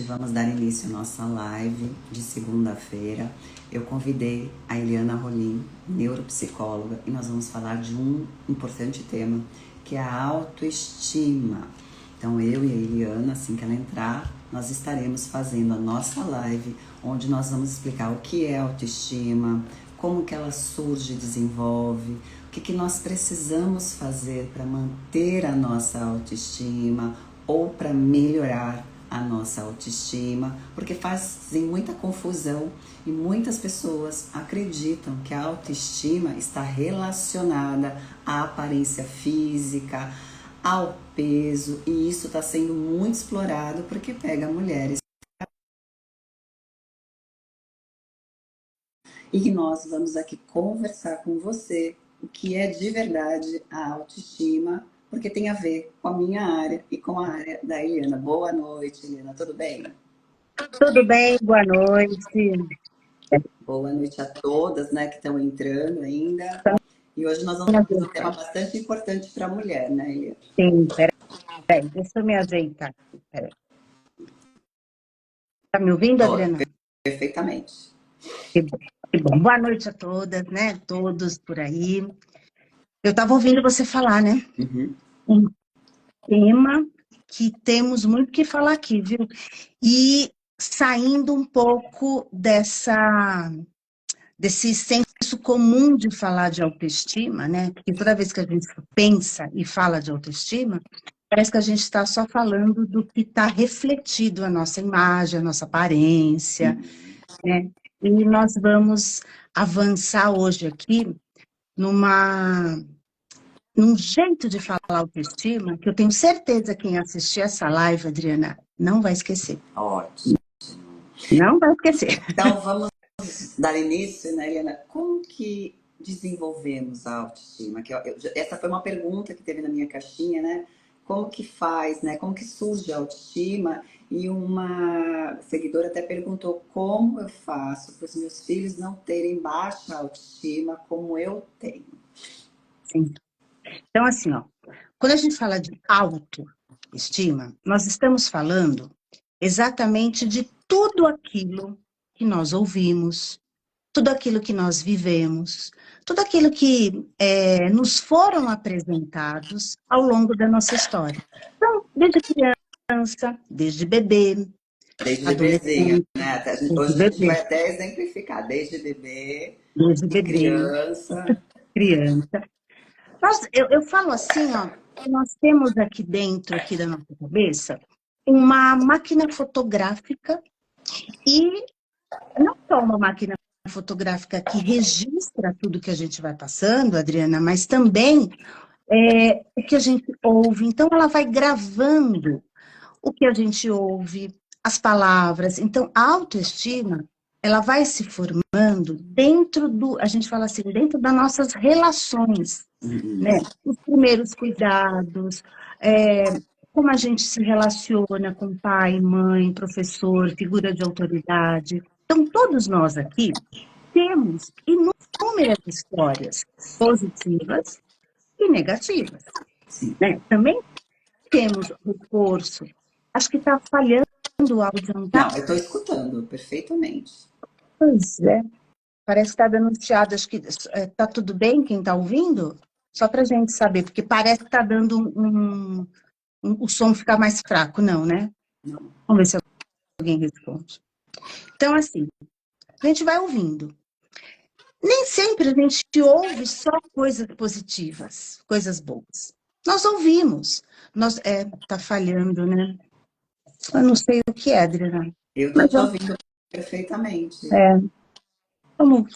vamos dar início à nossa live de segunda-feira. Eu convidei a Eliana Rolim, neuropsicóloga, e nós vamos falar de um importante tema, que é a autoestima. Então eu e a Eliana, assim que ela entrar, nós estaremos fazendo a nossa live, onde nós vamos explicar o que é autoestima, como que ela surge e desenvolve, o que nós precisamos fazer para manter a nossa autoestima ou para melhorar a nossa autoestima, porque fazem muita confusão e muitas pessoas acreditam que a autoestima está relacionada à aparência física, ao peso, e isso está sendo muito explorado porque pega mulheres. E nós vamos aqui conversar com você o que é de verdade a autoestima, porque tem a ver com a minha área e com a área da Eliana. Boa noite, Eliana, tudo bem? Tudo bem, boa noite. Boa noite a todas, né, que estão entrando ainda. E hoje nós vamos falar de um tema bastante importante para a mulher, né, Eliana? Sim, peraí, deixa eu me ajeitar. Peraí. Tá me ouvindo, Adriana? Perfeitamente. Que bom. Boa noite a todas, né? Todos por aí. Eu estava ouvindo você falar, né? Uhum. Um tema que temos muito que falar aqui, viu? E saindo um pouco desse senso comum de falar de autoestima, né? Porque toda vez que a gente pensa e fala de autoestima, parece que a gente está só falando do que está refletido a nossa imagem, a nossa aparência, né? E nós vamos avançar hoje aqui num jeito de falar autoestima que eu tenho certeza que quem assistir essa live, Adriana, não vai esquecer. Ótimo. Não vai esquecer. Então vamos dar início, né, Eliana? Como que desenvolvemos a autoestima? Essa foi uma pergunta que teve na minha caixinha, né? Como que faz, né? Como que surge a autoestima? E uma seguidora até perguntou como eu faço para os meus filhos não terem baixa autoestima como eu tenho. Sim. Então, assim, ó, quando a gente fala de autoestima, nós estamos falando exatamente de tudo aquilo que nós ouvimos, tudo aquilo que nós vivemos, tudo aquilo que nos foram apresentados ao longo da nossa história. Então, desde criança, desde bebê, Desde bebezinho, adolescente, né? desde Hoje a gente bebê, vai até exemplificar, desde bebê, desde bebê, criança. criança. Eu falo assim, ó, que nós temos aqui dentro aqui da nossa cabeça uma máquina fotográfica e não só uma máquina fotográfica que registra tudo que a gente vai passando, Adriana, mas também o que a gente ouve. Então, ela vai gravando o que a gente ouve, as palavras. Então, a autoestima, ela vai se formando a gente fala assim, dentro das nossas relações, né? Os primeiros cuidados, como a gente se relaciona com pai, mãe, professor, figura de autoridade. Então, todos nós aqui temos inúmeras histórias positivas e negativas, né? Também temos reforço. Acho que está falhando o áudio, não Não, está? eu estou escutando perfeitamente. Pois é. Parece que está dando chiado. Acho que está tudo bem quem está ouvindo? Só para a gente saber, porque parece que está dando o som ficar mais fraco, não, né? Não. Vamos ver se alguém responde. Então, assim, a gente vai ouvindo. Nem sempre a gente ouve só coisas positivas, coisas boas. Nós ouvimos. Tá falhando, né? Eu não sei o que é, Adriana. Eu estou Mas te ouvindo perfeitamente.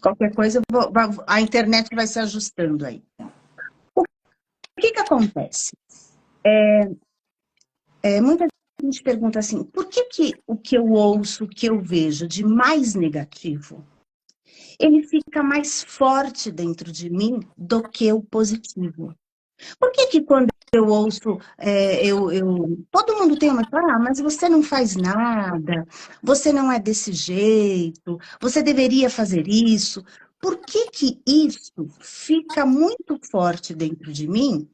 qualquer coisa, a internet vai se ajustando aí. O que acontece? Muita gente pergunta assim, por que o que eu ouço, o que eu vejo de mais negativo, ele fica mais forte dentro de mim do que o positivo? Por que quando eu ouço, todo mundo tem uma fala, mas você não faz nada, você não é desse jeito, você deveria fazer isso. Por que isso fica muito forte dentro de mim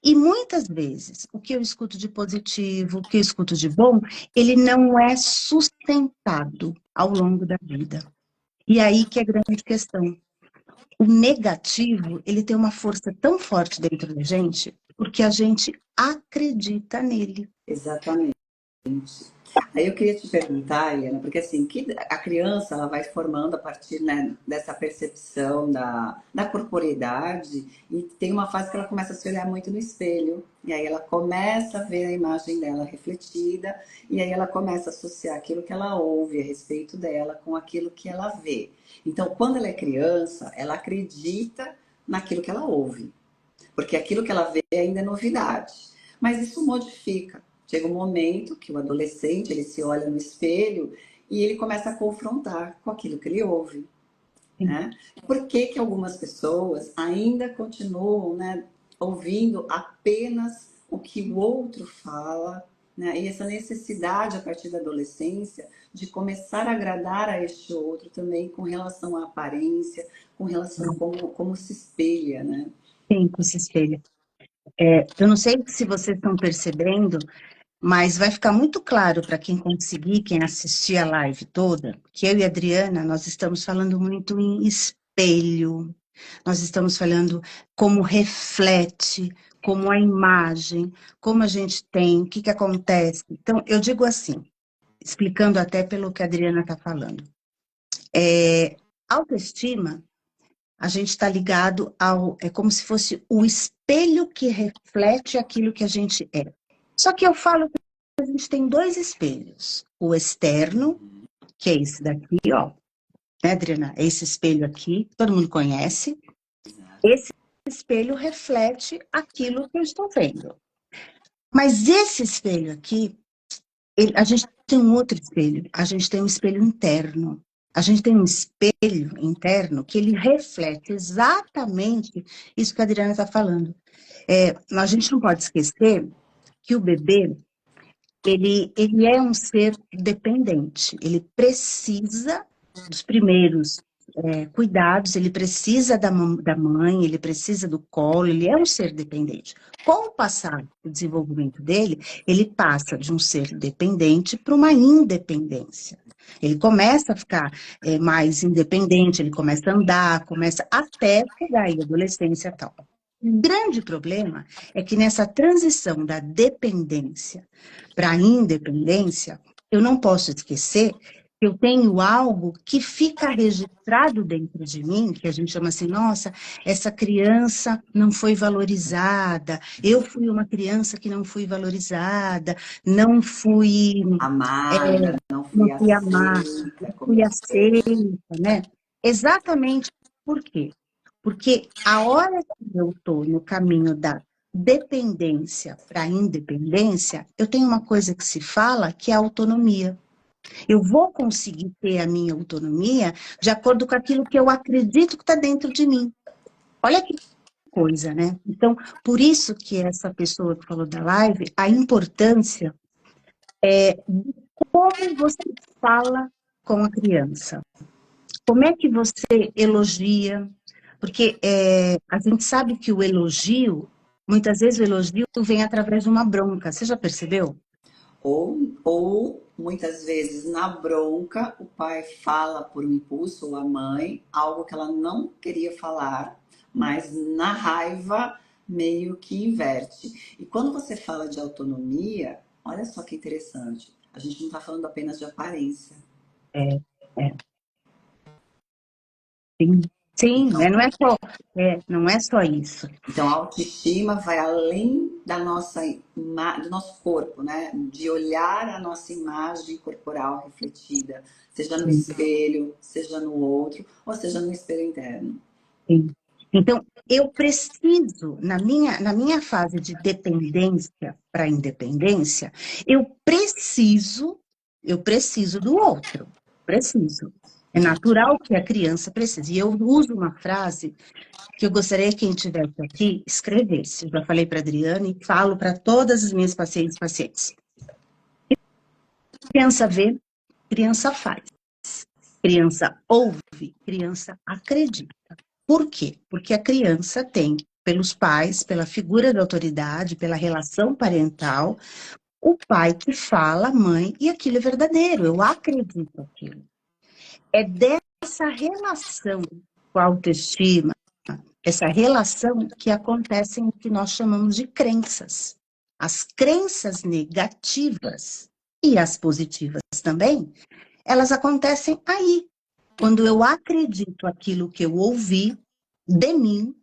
E muitas vezes, o que eu escuto de positivo, o que eu escuto de bom, ele não é sustentado ao longo da vida. E aí que é a grande questão. O negativo, ele tem uma força tão forte dentro da gente, porque a gente acredita nele. Exatamente. Aí eu queria te perguntar, Eliana, porque assim, que a criança ela vai formando a partir, né, dessa percepção da corporeidade, e tem uma fase que ela começa a se olhar muito no espelho, e aí ela começa a ver a imagem dela refletida, e aí ela começa a associar aquilo que ela ouve a respeito dela com aquilo que ela vê. Então, quando ela é criança, ela acredita naquilo que ela ouve, porque aquilo que ela vê ainda é novidade. Mas isso modifica. Chega um momento que o adolescente ele se olha no espelho e ele começa a confrontar com aquilo que ele ouve. Né? Por que que algumas pessoas ainda continuam, né, ouvindo apenas o que o outro fala, né? E essa necessidade a partir da adolescência de começar a agradar a este outro também com relação à aparência, com relação a como se espelha, né? Sim, com esse espelho. Eu não sei se vocês estão percebendo, mas vai ficar muito claro para quem conseguir, quem assistir a live toda, que eu e a Adriana, nós estamos falando muito em espelho. Nós estamos falando como reflete, como a imagem, como a gente tem, o que que acontece. Então, eu digo assim, explicando até pelo que a Adriana está falando. Autoestima, a gente está ligado ao... É como se fosse o espelho que reflete aquilo que a gente é. Só que eu falo que a gente tem dois espelhos. O externo, que é esse daqui, ó. Né, Adriana? É esse espelho aqui, todo mundo conhece. Esse espelho reflete aquilo que eu estou vendo. Mas esse espelho aqui, a gente tem um outro espelho. A gente tem um espelho interno. A gente tem um espelho interno que ele reflete exatamente isso que a Adriana está falando. A gente não pode esquecer que o bebê, ele é um ser dependente. Ele precisa dos primeiros cuidados, ele precisa da mãe, ele precisa do colo, ele é um ser dependente. Com o passar do desenvolvimento dele, ele passa de um ser dependente para uma independência. Ele começa a ficar mais independente, ele começa a andar, começa até chegar aí, adolescência e tal. O grande problema é que nessa transição da dependência para a independência, eu não posso esquecer que eu tenho algo que fica registrado dentro de mim, que a gente chama assim, nossa, essa criança não foi valorizada, eu fui uma criança que não fui valorizada, não fui, Amada, não fui não fui amada, aceita não como fui eu sou. aceita, né? Exatamente por quê? Porque a hora que eu estou no caminho da dependência para a independência, eu tenho uma coisa que se fala que é autonomia. Eu vou conseguir ter a minha autonomia de acordo com aquilo que eu acredito que está dentro de mim. Olha que coisa, né? Então, por isso que essa pessoa que falou da live, a importância de como você fala com a criança. Como é que você elogia? Porque a gente sabe que o elogio, muitas vezes o elogio vem através de uma bronca. Você já percebeu? Ou muitas vezes na bronca o pai fala por um impulso, ou a mãe, algo que ela não queria falar, mas na raiva meio que inverte. E quando você fala de autonomia, olha só que interessante, a gente não está falando apenas de aparência. É, é, sim. Sim, né? Então, Não é só isso. Então, a autoestima vai além da do nosso corpo, né? De olhar a nossa imagem corporal refletida, seja no Sim, espelho, seja no outro, ou seja no espelho interno. sim. Então, eu preciso, na minha fase de dependência para independência, eu preciso do outro. Preciso. É natural que a criança precise. E eu uso uma frase que eu gostaria que quem estivesse aqui escrevesse. Eu já falei para a Adriana e falo para todas as minhas pacientes e pacientes. Criança vê, criança faz. Criança ouve, criança acredita. Por quê? Porque a criança tem pelos pais, pela figura da autoridade, pela relação parental, o pai que fala, a mãe, e aquilo é verdadeiro, eu acredito naquilo. É dessa relação com a autoestima, essa relação que acontecem o que nós chamamos de crenças. As crenças negativas e as positivas também, elas acontecem aí, quando eu acredito aquilo que eu ouvi de mim,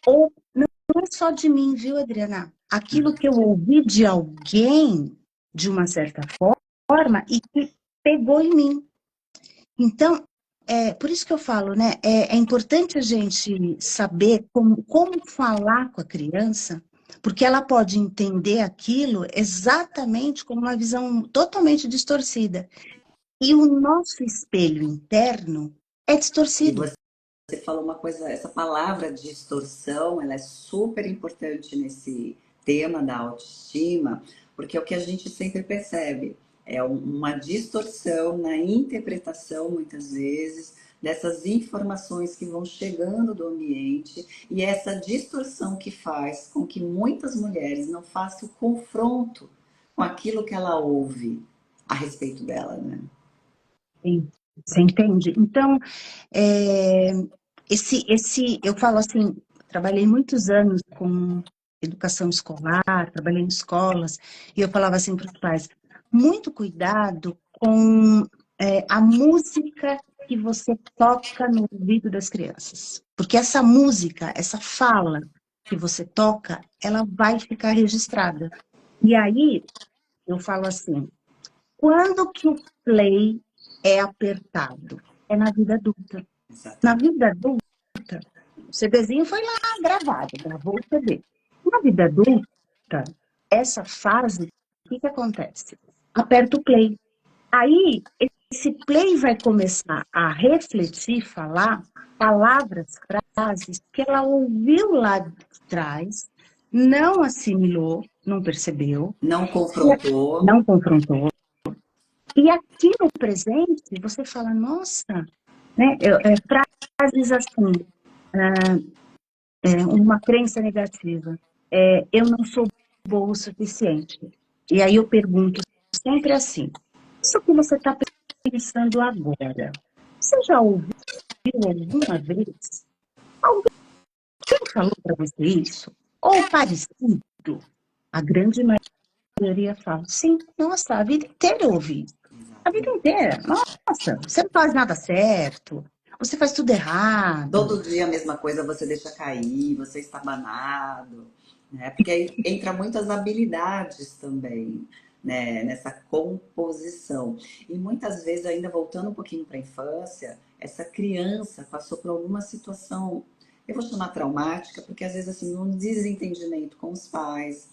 ou não é só de mim, viu, Adriana? Aquilo que eu ouvi de alguém, de uma certa forma, e que pegou em mim. Então, por isso que eu falo, né? É importante a gente saber como falar com a criança, porque ela pode entender aquilo exatamente como uma visão totalmente distorcida. E o nosso espelho interno é E distorcido. você falou uma coisa, essa palavra distorção, ela é super importante nesse tema da autoestima, porque é o que a gente sempre percebe, é uma distorção na interpretação, muitas vezes, dessas informações que vão chegando do ambiente, e essa distorção que faz com que muitas mulheres não façam o confronto com aquilo que ela ouve a respeito dela, né? Sim, você entende? Então, é, eu falo assim, trabalhei muitos anos com educação escolar, trabalhei em escolas, e eu falava assim para os pais, muito cuidado com a música que você toca no ouvido das crianças. Porque essa música, essa fala que você toca, ela vai ficar registrada. E aí, eu falo assim, quando que o play é apertado? É na vida adulta. Na Exatamente. vida adulta, o CDzinho foi lá gravado, gravou o CD. Na vida adulta, essa fase, o que acontece? Aperta o play. Aí, esse play vai começar a refletir, falar palavras, frases que ela ouviu lá de trás, não assimilou, não percebeu, Não confrontou. não confrontou. E aqui no presente, você fala, nossa, né? Frases assim, uma crença negativa. Eu não sou boa o suficiente. E aí eu pergunto sempre assim, isso que você está pensando agora, você já ouviu alguma vez? Alguém falou para você isso? Ou parecido? A grande maioria fala, sim, nossa, a vida inteira eu ouvi isso. A vida Exatamente. inteira. Nossa, você não faz nada certo, você faz tudo errado. Todo dia a mesma coisa você deixa cair, você está banado, né? Porque aí entra muitas habilidades também, né? Nessa composição. E muitas vezes, ainda voltando um pouquinho para a infância, essa criança passou por alguma situação, eu vou chamar traumática, porque às vezes assim, um desentendimento com os pais,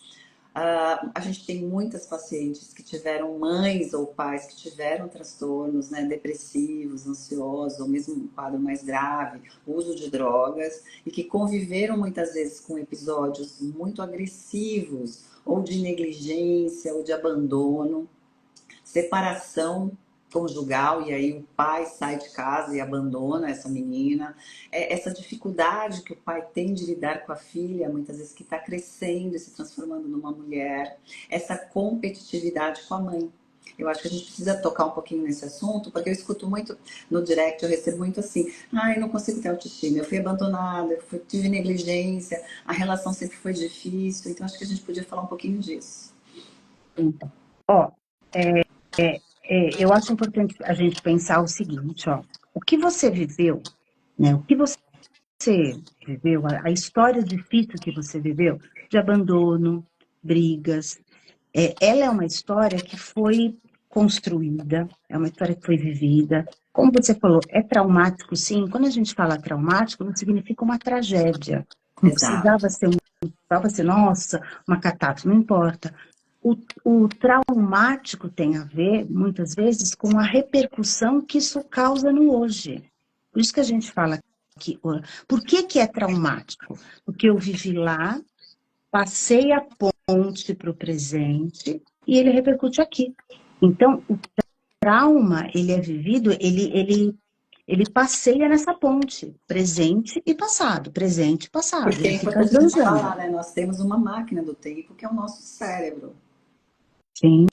a gente tem muitas pacientes que tiveram mães ou pais que tiveram transtornos, né, depressivos, ansiosos, ou mesmo um quadro mais grave, uso de drogas, e que conviveram muitas vezes com episódios muito agressivos, ou de negligência, ou de abandono, separação conjugal, e aí o pai sai de casa e abandona essa menina. Essa dificuldade que o pai tem de lidar com a filha, muitas vezes que está crescendo e se transformando numa mulher, essa competitividade com a mãe. Eu acho que a gente precisa tocar um pouquinho nesse assunto, porque eu escuto muito no direct, eu recebo muito assim, ai, não consigo ter autoestima, eu fui abandonada, tive negligência, a relação sempre foi difícil, então acho que a gente podia falar um pouquinho disso. Então, ó, eu acho importante a gente pensar o seguinte, ó, o que você viveu, né? O que você viveu, a história difícil que você viveu, de abandono, brigas, ela é uma história que foi construída, é uma história que foi vivida. Como você falou, é traumático, sim. Quando a gente fala traumático, não significa uma tragédia. Não precisava Exato. ser precisava ser, nossa, uma catástrofe, não importa. O traumático tem a ver, muitas vezes, com a repercussão que isso causa no hoje. Por isso que a gente fala que... Por que que é traumático? Porque eu vivi lá, passei a ponte para o presente e ele repercute aqui. Então, o trauma, ele é vivido, ele Ele passeia nessa ponte, presente e passado, presente e passado. Porque é Ele fica importante a gente zanzando. falar, né? Nós temos uma máquina do tempo que é o nosso cérebro. Sim,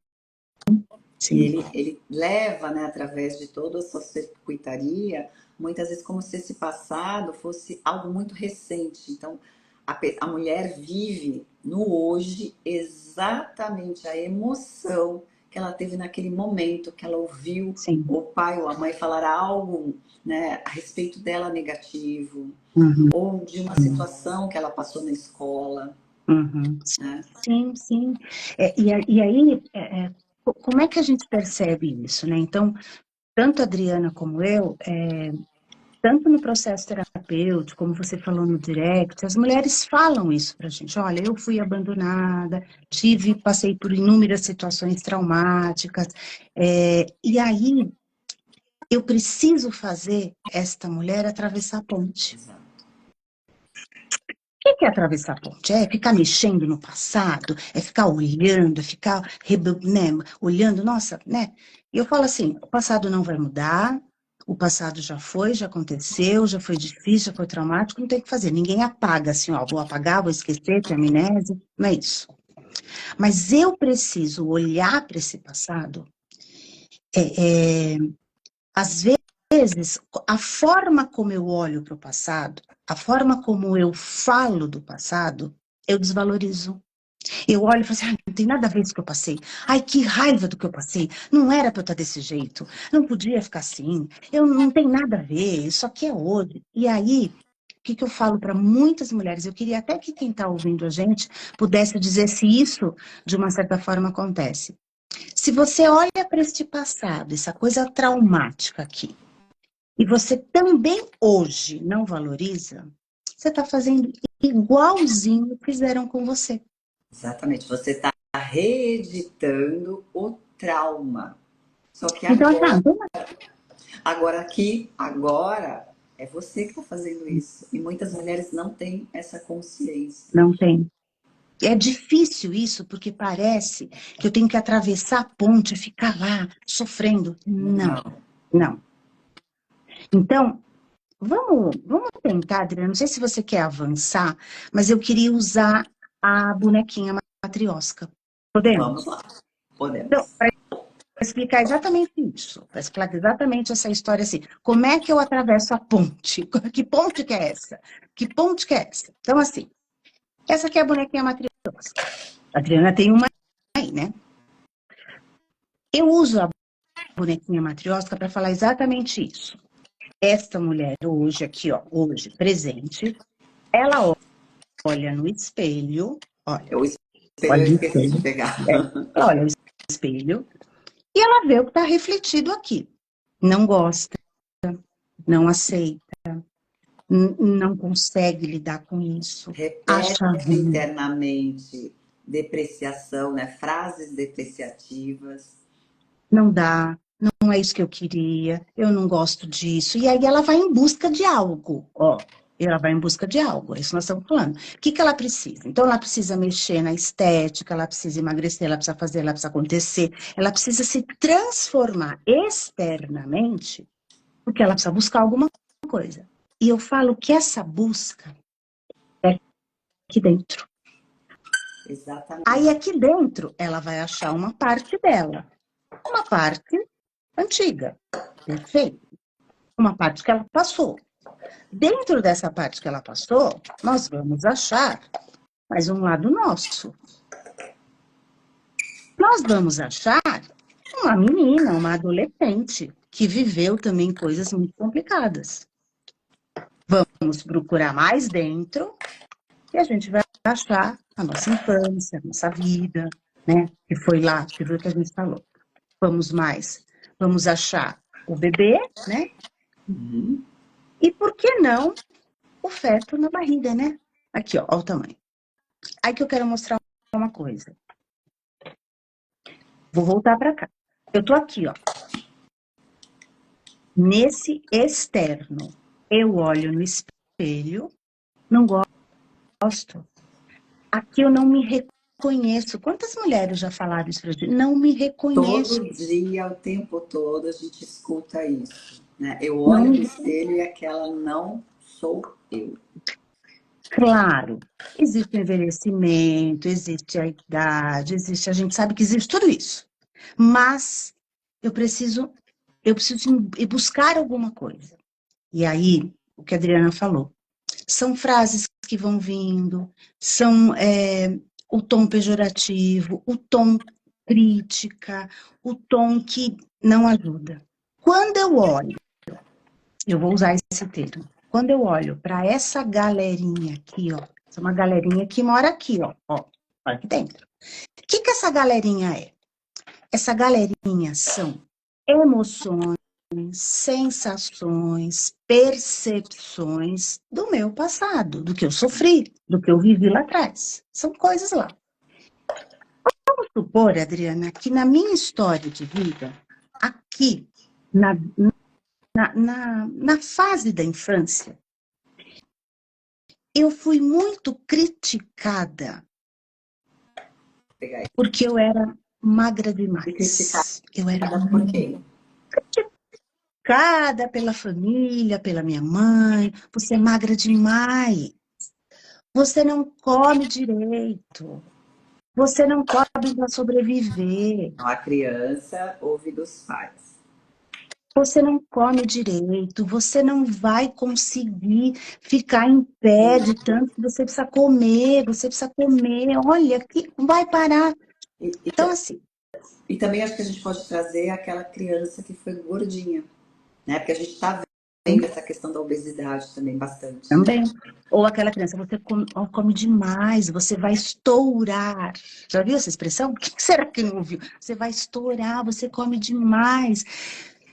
E sim, ele leva, né, através de toda a sua circuitaria, muitas vezes como se esse passado fosse algo muito recente. Então, a mulher vive no hoje exatamente a emoção que ela teve naquele momento, que ela ouviu sim. o pai ou a mãe falar algo, né, a respeito dela negativo, Uhum, ou de uma situação que ela passou na escola, uhum. né? Sim, sim. E aí, como é que a gente percebe isso, né? Então, tanto a Adriana como eu, tanto no processo terapêutico, como você falou no direct, as mulheres falam isso pra gente. Olha, eu fui abandonada, passei por inúmeras situações traumáticas, e aí eu preciso fazer esta mulher atravessar a ponte. Exato. O que é atravessar a ponte? É ficar mexendo no passado, é ficar olhando, é ficar né, olhando, nossa, né? E eu falo assim, o passado não vai mudar, o passado já foi, já aconteceu, já foi difícil, já foi traumático, não tem o que fazer. Ninguém apaga assim, ó, vou apagar, vou esquecer, ter amnésia, não é isso. Mas eu preciso olhar para esse passado, às vezes, a forma como eu olho para o passado, a forma como eu falo do passado, eu desvalorizo. Eu olho e falo assim, ai, não tem nada a ver com o que eu passei. Ai, que raiva do que eu passei. Não era para eu estar desse jeito. Não podia ficar assim. Eu não tem nada a ver. Isso aqui é hoje. E aí, o que, que eu falo para muitas mulheres? Eu queria até que quem está ouvindo a gente pudesse dizer se isso, de uma certa forma, acontece. Se você olha para este passado, essa coisa traumática aqui, e você também hoje não valoriza, você está fazendo igualzinho que fizeram com você. Exatamente. Você está reeditando o trauma. Só que Então, assim, agora, agora é você que está fazendo isso. E muitas mulheres não têm essa consciência. não tem. É difícil isso, porque parece que eu tenho que atravessar a ponte, ficar lá sofrendo. Não, Não. não. Então, vamos tentar, Adriana. Não sei se você quer avançar, mas eu queria usar a bonequinha matriosca. Vamos Podemos? lá. Então, Podemos. para explicar exatamente isso, para explicar exatamente essa história assim, como é que eu atravesso a ponte? Que ponte que é essa? Que ponte que é essa? Então, assim, essa aqui é a bonequinha matriosca. A Adriana tem uma aí, né? Eu uso a bonequinha matriosca para falar exatamente isso. Esta mulher hoje aqui, ó, hoje presente, ela olha no espelho, olha, Eu espelho, olha eu no esqueci de espelho, pegar. olha no espelho e ela vê o que está refletido aqui. Não gosta, não aceita, não consegue lidar com isso, acha Repete ruim, internamente depreciação, né? Frases depreciativas. não dá, não é isso que eu queria, eu não gosto disso. E aí ela vai em busca de algo, ó. Ela vai em busca de algo, é isso que nós estamos falando. O que que ela precisa? Então, ela precisa mexer na estética, ela precisa emagrecer, ela precisa fazer, ela precisa acontecer, ela precisa se transformar externamente, porque ela precisa buscar alguma coisa. E eu falo que essa busca é aqui dentro. Aí, Exatamente. aqui dentro, ela vai achar uma parte dela, uma parte antiga, perfeito? Uma parte que ela passou. Dentro dessa parte que ela passou, nós vamos achar mais um lado nosso. Nós vamos achar uma menina, uma adolescente, que viveu também coisas muito complicadas. Vamos procurar mais dentro e a gente vai achar a nossa infância, a nossa vida, né? Que foi lá, que foi o que a gente falou. Vamos mais, vamos achar o bebê, né? Uhum. E por que não o feto na barriga, né? Aqui, ó, ó o tamanho. Aí que eu quero mostrar uma coisa. Vou voltar para cá. Eu tô aqui, ó. Nesse externo, eu olho no espelho, não gosto. Aqui eu não me reconheço. Quantas mulheres já falaram isso pra gente? Não me reconheço. Todo dia, o tempo todo, a gente escuta isso. né? Eu olho Não, no espelho e aquela não sou eu. claro, existe o envelhecimento, existe a idade, existe, a gente sabe que existe tudo isso. Mas eu preciso, eu preciso ir buscar alguma coisa. E aí, o que a Adriana falou, são frases que vão vindo, são o tom pejorativo, o tom crítica, o tom que não ajuda. Quando eu olho, eu vou usar esse termo, quando eu olho para essa galerinha aqui, ó, essa é uma galerinha que mora aqui, ó, aqui dentro. O que essa galerinha é? Essa galerinha são emoções, sensações, percepções do meu passado, do que eu sofri, do que eu vivi lá atrás. São coisas lá. Vamos supor, Adriana, que na minha história de vida, aqui, na, na fase da infância, eu fui muito criticada porque eu era magra demais. Eu era Por quê? criticada pela família, pela minha mãe. Você é magra demais. Você não come direito. Você não come para sobreviver. Então, a criança ouve dos pais. Você não come direito. Você não vai conseguir ficar em pé de tanto que você precisa comer. Você precisa comer. Olha, que vai parar. E, e, Então, assim, e também acho que a gente pode trazer aquela criança que foi gordinha, né? Porque a gente está vendo essa questão da obesidade também bastante, né? também. Ou aquela criança, você come demais, você vai estourar. Já viu essa expressão? O que será que não viu? Você vai estourar, você come demais.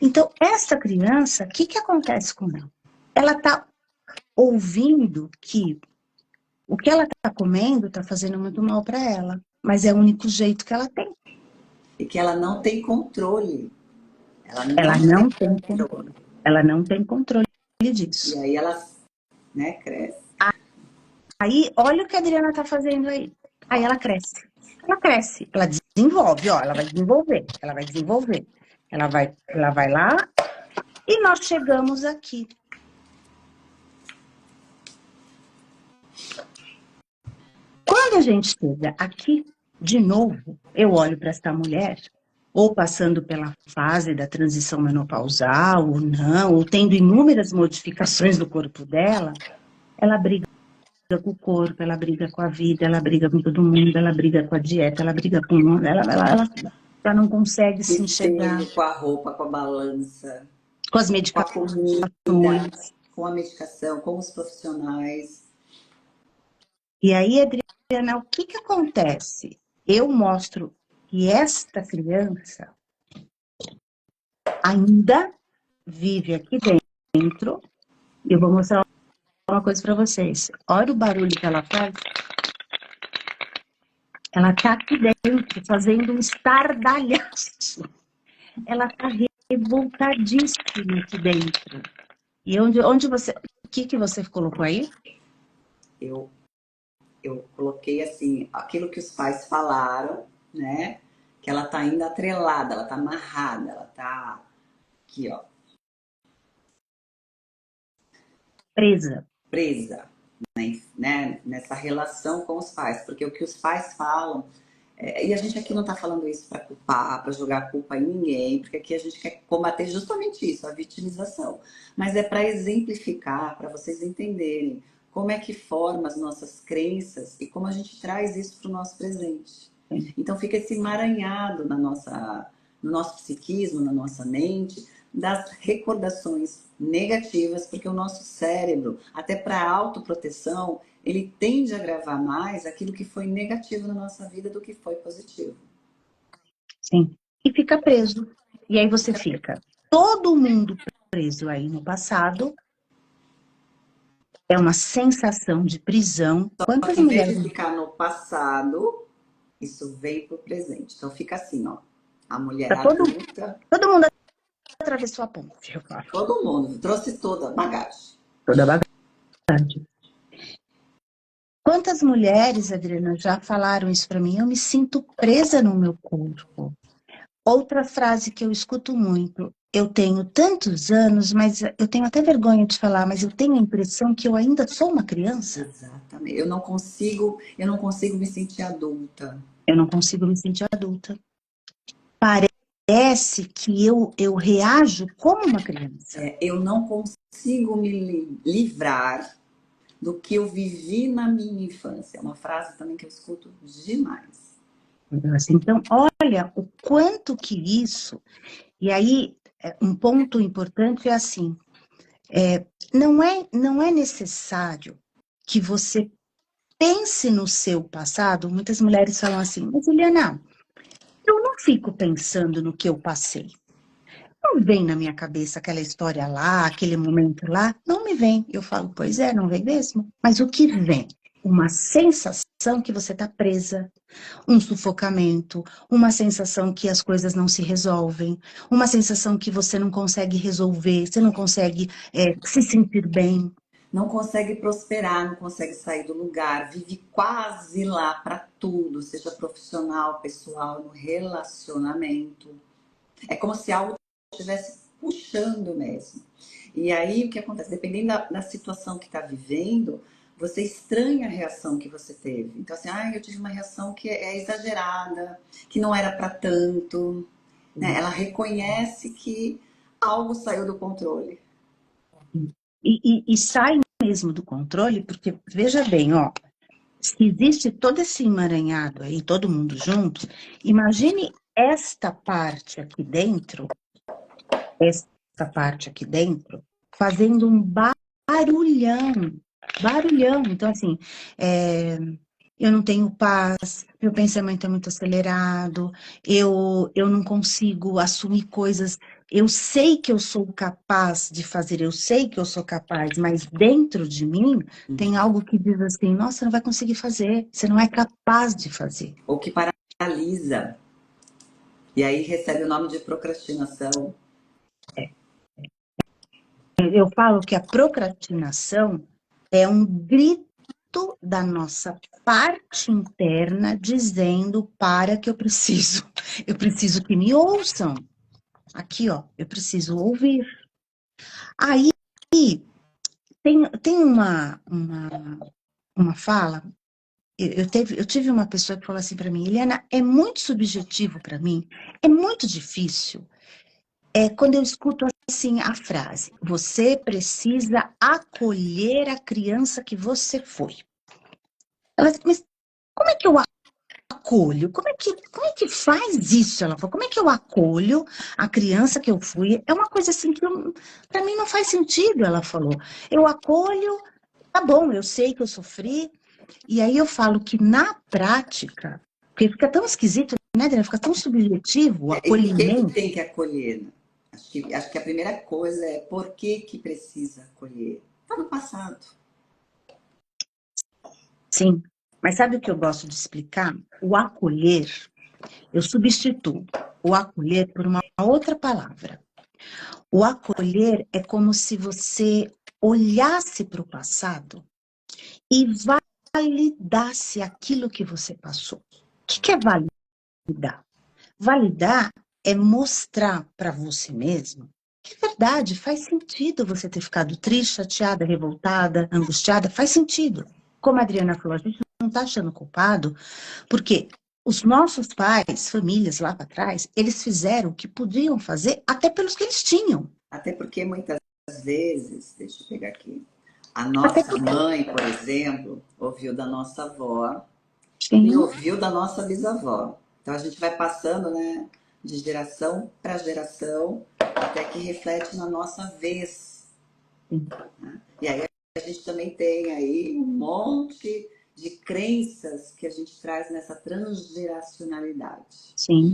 Então, essa criança, o que acontece com ela? Ela está ouvindo que o que ela está comendo está fazendo muito mal para ela, mas é o único jeito que ela tem. E que ela não tem controle. Ela Ela não tem não tem controle. controle. Ela não tem controle E disso. aí ela, né, cresce. Aí, olha o que a Adriana está fazendo aí. Aí ela cresce. Ela cresce, ela desenvolve, ó, ela vai desenvolver, ela vai desenvolver. Ela vai lá e nós chegamos aqui. Quando a gente chega aqui, de novo, eu olho para essa mulher, ou passando pela fase da transição menopausal, ou não, ou tendo inúmeras modificações do corpo dela, ela briga com o corpo, ela briga com a vida, ela briga com todo mundo, ela briga com a dieta, ela briga com o mundo, ela não consegue Com o se enxergar espelho, com a roupa, com a balança, com as com a comida, medicações. com a medicação, com os profissionais. E aí, Adriana, o que acontece? Eu mostro que esta criança ainda vive aqui dentro. E eu vou mostrar uma coisa para vocês. Olha o barulho que ela faz. Ela está aqui dentro, fazendo um estardalhaço. Ela está revoltadíssima aqui dentro. E onde você... O que você colocou aí? Eu, eu coloquei assim, aquilo que os pais falaram, né? Que ela tá ainda atrelada, ela tá amarrada, ela tá aqui, ó, Presa. presa, né? Nessa relação com os pais. Porque o que os pais falam, e a gente aqui não tá falando isso para culpar, para jogar a culpa em ninguém, porque aqui a gente quer combater justamente isso, a vitimização. Mas é para exemplificar, para vocês entenderem como é que forma as nossas crenças e como a gente traz isso para o nosso presente. Então fica esse emaranhado no nosso psiquismo, na nossa mente, das recordações negativas, porque o nosso cérebro, até para autoproteção, ele tende a gravar mais aquilo que foi negativo na nossa vida do que foi positivo. Sim. E fica preso. E aí você fica todo mundo preso aí no passado. É uma sensação de prisão. Só Quantas que em vez mulheres... de ficar no passado, isso veio para o presente. Então fica assim, ó. A mulher Tá adulta, todo mundo atravessou a ponte, eu falo. todo mundo trouxe toda a bagagem. Toda bagagem. Quantas mulheres, Adriana, já falaram isso para mim? Eu me sinto presa no meu corpo. Outra frase que eu escuto muito. eu tenho tantos anos, mas eu tenho até vergonha de falar, mas eu tenho a impressão que eu ainda sou uma criança. Exatamente. Eu não consigo me sentir adulta. Eu não consigo me sentir adulta. Parece que eu reajo como uma criança. Eu não consigo me livrar do que eu vivi na minha infância. É uma frase também que eu escuto demais. Então, olha o quanto que isso. E aí, um ponto importante é assim: não é necessário que você pense no seu passado. Muitas mulheres falam assim, mas Eliana, eu não fico pensando no que eu passei. Não vem na minha cabeça aquela história lá, aquele momento lá, não me vem. Eu falo, pois é, não vem mesmo. Mas o que vem? Uma sensação que você está presa, um sufocamento, uma sensação que as coisas não se resolvem, uma sensação que você não consegue resolver, você não consegue se sentir bem. Não consegue prosperar, não consegue sair do lugar, vive quase lá para tudo, seja profissional, pessoal, no relacionamento. É como se algo estivesse puxando mesmo. E aí o que acontece? Dependendo da situação que está vivendo, você estranha a reação que você teve. Então, assim, eu tive uma reação que é exagerada, que não era para tanto. Né? Ela reconhece que algo saiu do controle. E sai mesmo do controle, porque, veja bem, ó, se existe todo esse emaranhado aí, todo mundo junto, imagine esta parte aqui dentro, fazendo um barulhão, barulhão. Então, assim, eu não tenho paz, meu pensamento é muito acelerado, eu não consigo assumir coisas. Eu sei que eu sou capaz de fazer, eu sei que eu sou capaz, mas dentro de mim tem algo que diz assim: nossa, você não vai conseguir fazer, você não é capaz de fazer. Ou que paralisa. E aí recebe o nome de procrastinação. Eu falo que a procrastinação é um grito da nossa parte interna dizendo para que eu preciso que me ouçam. Aqui, ó, eu preciso ouvir. Aí tem uma fala. Eu tive uma pessoa que falou assim para mim, Eliana, é muito subjetivo para mim, é muito difícil. Quando eu escuto assim a frase, você precisa acolher a criança que você foi. Ela disse, mas como é que eu acolho? Como é que faz isso? Ela falou, como é que eu acolho a criança que eu fui? É uma coisa assim que para mim não faz sentido, ela falou. Eu acolho, tá bom, eu sei que eu sofri. E aí eu falo que na prática, porque fica tão esquisito, né, Adriana? Fica tão subjetivo o E por que acolhimento. tem que acolher? Acho que a primeira coisa é por que precisa acolher? Está no passado. Sim, mas sabe o que eu gosto de explicar? O acolher, eu substituo o acolher por uma outra palavra. O acolher é como se você olhasse para o passado e validasse aquilo que você passou. O que é validar? Validar é mostrar para você mesmo que é verdade, faz sentido você ter ficado triste, chateada, revoltada, angustiada, faz sentido. Como a Adriana falou, a gente não está achando culpado, porque os nossos pais, famílias lá para trás, eles fizeram o que podiam fazer até pelos que eles tinham. Até porque muitas vezes, deixa eu pegar aqui, a Até nossa porque, mãe, por exemplo, ouviu da nossa avó e sim, ouviu da nossa bisavó. Então a gente vai passando, né, de geração para geração, até que reflete na nossa vez. sim, Né? E aí a gente também tem aí um monte de crenças que a gente traz nessa transgeracionalidade. sim.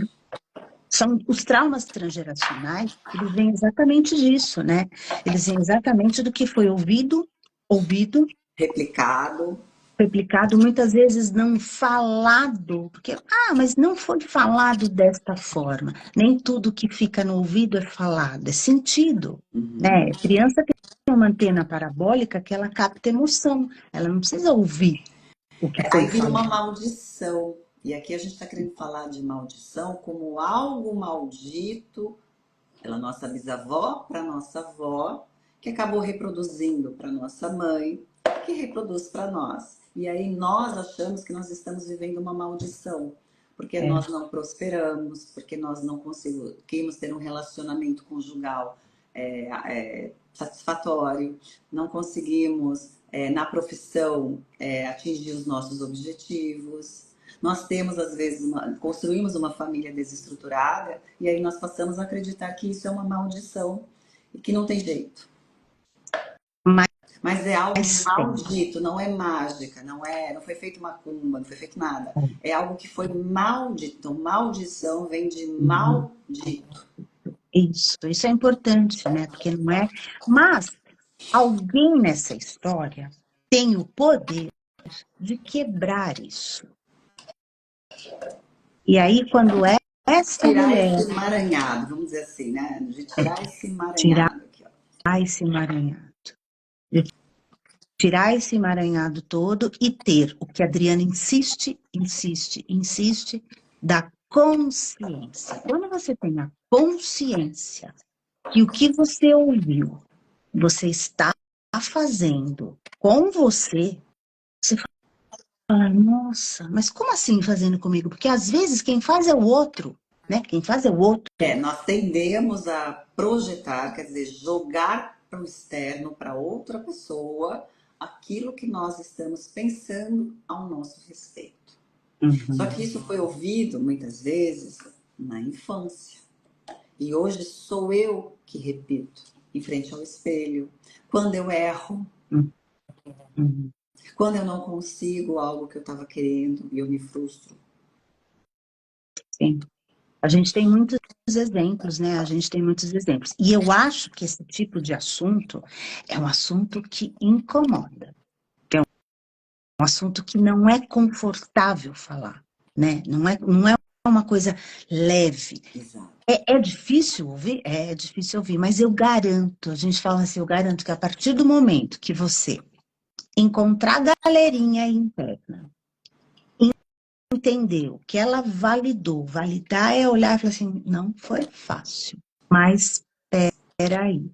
São os traumas transgeracionais, eles vêm exatamente disso, né? Eles vêm exatamente do que foi ouvido, Replicado. replicado, muitas vezes não falado, porque, mas não foi falado desta forma. Nem tudo que fica no ouvido é falado, é sentido, Uhum. né? Criança tem uma antena parabólica que ela capta emoção, ela não precisa ouvir o que foi Aí vira uma falado. maldição. E aqui a gente está querendo falar de maldição como algo maldito pela nossa bisavó para nossa avó, que acabou reproduzindo para nossa mãe, que reproduz para nós. E aí nós achamos que nós estamos vivendo uma maldição, porque nós não prosperamos, porque nós não conseguimos ter um relacionamento conjugal satisfatório, não conseguimos, na profissão, atingir os nossos objetivos. Nós temos, às vezes, construímos uma família desestruturada e aí nós passamos a acreditar que isso é uma maldição e que não tem jeito. Mas é algo maldito, não é mágica, não foi feito macumba, não foi feito nada. É algo que foi maldito. Maldição vem de maldito. Isso é importante, né? Porque não é. Mas alguém nessa história tem o poder de quebrar isso. E aí, quando é essa tirar mulher... esse emaranhado, vamos dizer assim, né? De tirar esse emaranhado aqui, ó. Esse emaranhado. De tirar esse emaranhado todo e ter o que a Adriana insiste, da consciência. Quando você tem a consciência que o que você ouviu, você está fazendo com você, você fala, nossa, mas como assim fazendo comigo? Porque às vezes quem faz é o outro, né? Quem faz é o outro. Nós tendemos a projetar, quer dizer, jogar para o externo, para outra pessoa, aquilo que nós estamos pensando ao nosso respeito. Só que isso foi ouvido, muitas vezes, na infância. E hoje sou eu que repito, em frente ao espelho, quando eu erro, quando eu não consigo algo que eu estava querendo e eu me frustro. Sim. A gente tem muitos exemplos, né? A gente tem muitos exemplos. E eu acho que esse tipo de assunto é um assunto que incomoda. É um assunto que não é confortável falar, né? Não é uma coisa leve. Exato. É difícil ouvir? É difícil ouvir, mas eu garanto, a gente fala assim, eu garanto que a partir do momento que você encontrar a galerinha interna, entendeu, que ela validou, validar é olhar e falar assim, não foi fácil, mas peraí,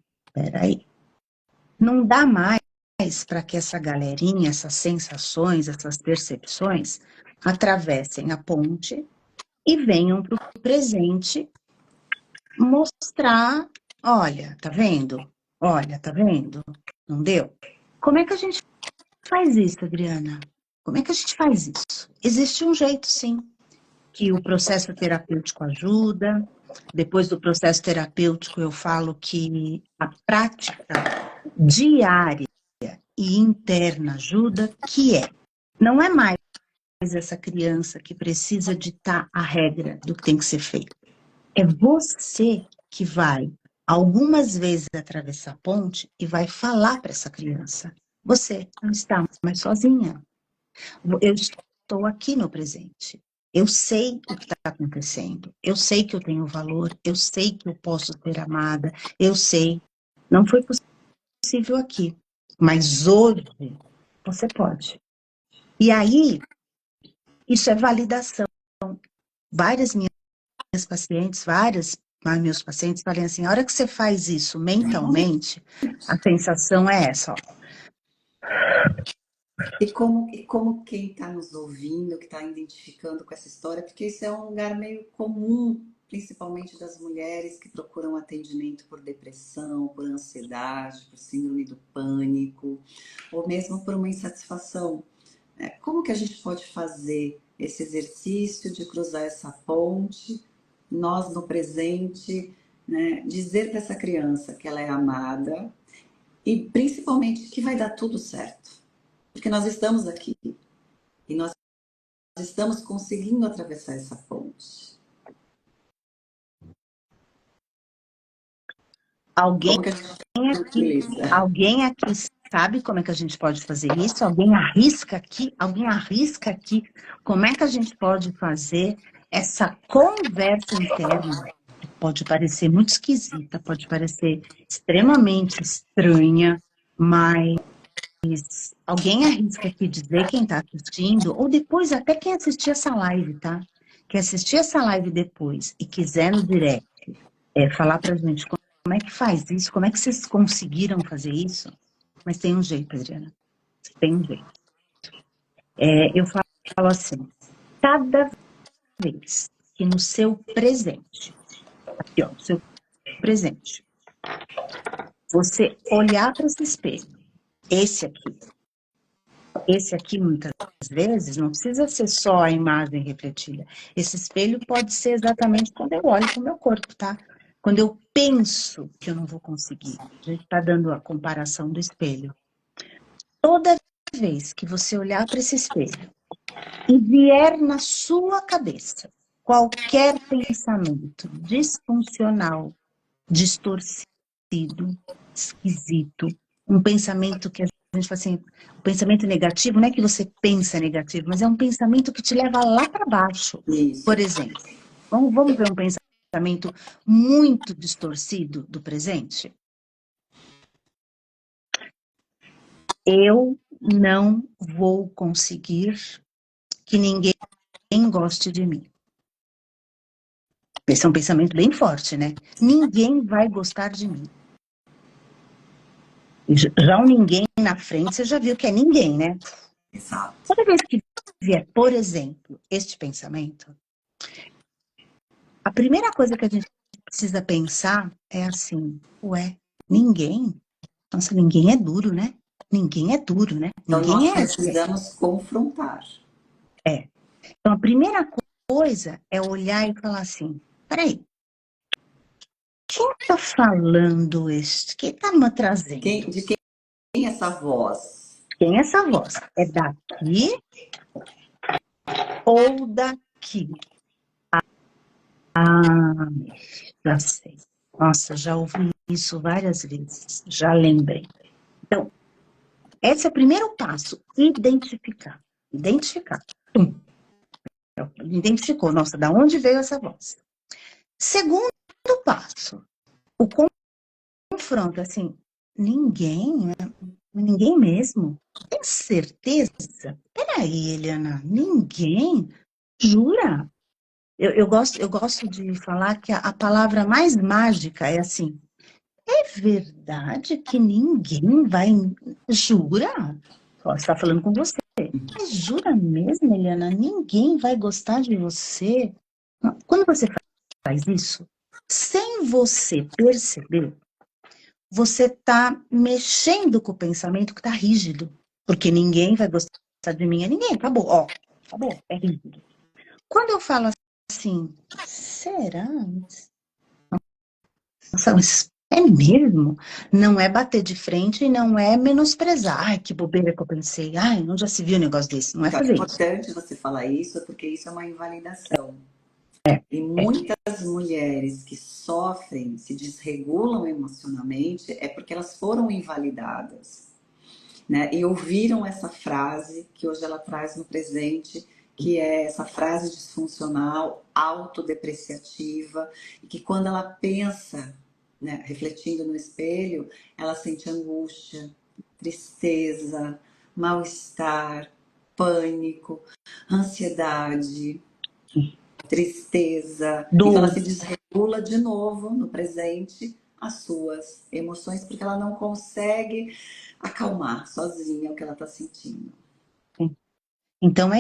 não dá mais para que essa galerinha, essas sensações, essas percepções, atravessem a ponte e venham para o presente mostrar, olha, tá vendo? Olha, tá vendo? Não deu? Como é que a gente faz isso, Adriana? Como é que a gente faz isso? Existe um jeito, sim, que o processo terapêutico ajuda. Depois do processo terapêutico, eu falo que a prática diária e interna ajuda, que não é mais essa criança que precisa ditar a regra do que tem que ser feito. É você que vai, algumas vezes, atravessar a ponte e vai falar para essa criança. Você não está mais sozinha. Eu estou aqui no presente. Eu sei o que está acontecendo. Eu sei que eu tenho valor. Eu sei que eu posso ser amada. Eu sei. Não foi possível aqui. Mas hoje, você pode. E aí, isso é validação. Várias minhas pacientes, meus pacientes falam assim, a hora que você faz isso mentalmente, a sensação é essa, ó. E como quem está nos ouvindo, que está identificando com essa história, porque isso é um lugar meio comum, principalmente das mulheres que procuram atendimento por depressão, por ansiedade, por síndrome do pânico, ou mesmo por uma insatisfação. Como que a gente pode fazer esse exercício de cruzar essa ponte, nós no presente, né, dizer para essa criança que ela é amada e principalmente que vai dar tudo certo? Porque nós estamos aqui e nós estamos conseguindo atravessar essa ponte. Alguém aqui sabe como é que a gente pode fazer isso? Alguém arrisca aqui como é que a gente pode fazer essa conversa interna? Pode parecer muito esquisita, pode parecer extremamente estranha, mas alguém arrisca aqui dizer quem está assistindo, ou depois até quem assistir essa live, tá? Quem assistir essa live depois e quiser no direct falar pra gente como é que faz isso, como é que vocês conseguiram fazer isso. Mas tem um jeito, Adriana, tem um jeito. Eu falo assim, cada vez que no seu presente, aqui ó, no seu presente, você olhar para esse espelho, esse aqui muitas vezes não precisa ser só a imagem refletida. Esse espelho pode ser exatamente quando eu olho para o meu corpo, tá? Quando eu penso que eu não vou conseguir. A gente está dando a comparação do espelho. Toda vez que você olhar para esse espelho e vier na sua cabeça qualquer pensamento disfuncional, distorcido, esquisito, um pensamento que a gente fala assim, o pensamento negativo não é que você pensa negativo, mas é um pensamento que te leva lá para baixo. Isso. Por exemplo, vamos ver um pensamento muito distorcido do presente? Eu não vou conseguir que ninguém goste de mim. Esse é um pensamento bem forte, né? Ninguém vai gostar de mim. Já o ninguém na frente, você já viu que é ninguém, né? Exato. Toda vez que vier, por exemplo, este pensamento, a primeira coisa que a gente precisa pensar é assim, ué, ninguém? Nossa, ninguém é duro, né? Ninguém é duro, né? Então, Ninguém nós é... precisamos confrontar. Então, a primeira coisa é olhar e falar assim, peraí, quem tá falando isso? Quem tá me trazendo? De quem é essa voz? Quem é essa voz? É daqui ou daqui? Ah, já sei. Nossa, já ouvi isso várias vezes, já lembrei. Então, esse é o primeiro passo, identificar. Identificar. Identificou, nossa, da onde veio essa voz? Segundo passo, o confronto, assim, ninguém, né? Ninguém mesmo. Tem certeza? Peraí, Eliana, ninguém? Jura? Eu gosto de falar que a palavra mais mágica é assim, é verdade que ninguém vai. Jura? Ó, está falando com você. Mas jura mesmo, Eliana? Ninguém vai gostar de você? Quando você faz isso, sem você perceber, você está mexendo com o pensamento que está rígido. Porque ninguém vai gostar de mim, é ninguém. Acabou, ó. Acabou, é rígido. Quando eu falo assim, será? Nossa, mas é mesmo? Não é bater de frente e não é menosprezar. Ai, que bobeira que eu pensei. Ai, não já se viu um negócio desse. Não é Então, é fazer isso. importante você falar isso, porque isso é uma invalidação. É, E muitas mulheres que sofrem, se desregulam emocionalmente, é porque elas foram invalidadas, né? E ouviram essa frase que hoje ela traz no presente, que é essa frase disfuncional, autodepreciativa, e que quando ela pensa, né, refletindo no espelho, ela sente angústia, tristeza, mal-estar, pânico, ansiedade, tristeza. Então ela dor. se desregula de novo no presente as suas emoções, porque ela não consegue acalmar sozinha o que ela está sentindo. Então é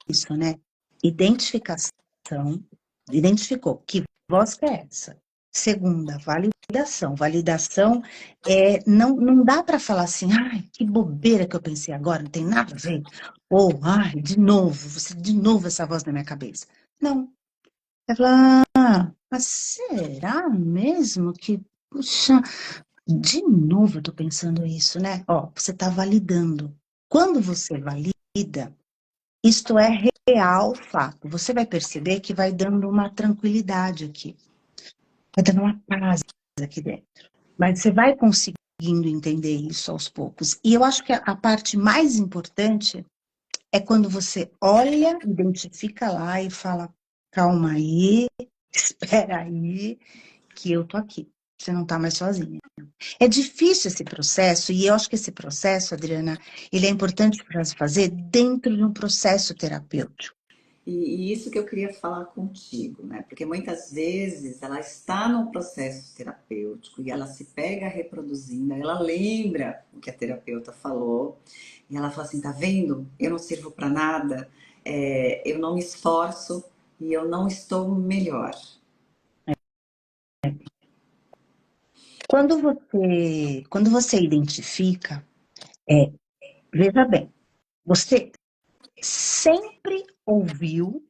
isso, né? Identificação. Identificou. Que voz que é essa? Segunda, validação. Validação não dá para falar assim, ai, que bobeira que eu pensei agora, não tem nada a ver. Ou, ai, de novo essa voz na minha cabeça. Não. Vai falar, mas será mesmo que, puxa, de novo eu tô pensando isso, né? Ó, você tá validando. Quando você valida, isto é real fato. Você vai perceber que vai dando uma tranquilidade aqui. Vai dando uma paz aqui dentro. Mas você vai conseguindo entender isso aos poucos. E eu acho que a parte mais importante é quando você olha, identifica lá e fala, calma aí, espera aí, que eu tô aqui. Você não tá mais sozinha. É difícil esse processo, e eu acho que esse processo, Adriana, ele é importante para se fazer dentro de um processo terapêutico. E isso que eu queria falar contigo, né? Porque muitas vezes ela está num processo terapêutico e ela se pega reproduzindo, ela lembra o que a terapeuta falou e ela fala assim: tá vendo? Eu não sirvo para nada, eu não me esforço e eu não estou melhor. Quando você identifica, veja bem, você sempre ouviu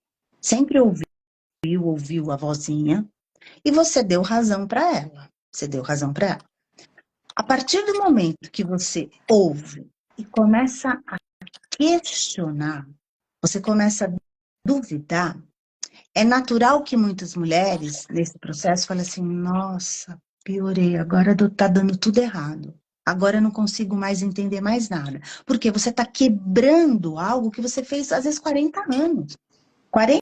a vozinha e você deu razão para ela. Você deu razão para ela. A partir do momento que você ouve e começa a questionar, você começa a duvidar, é natural que muitas mulheres, nesse processo, falem assim: nossa, piorei, agora tá dando tudo errado. Agora eu não consigo mais entender mais nada. Porque você está quebrando algo que você fez, às vezes, 40 anos. 40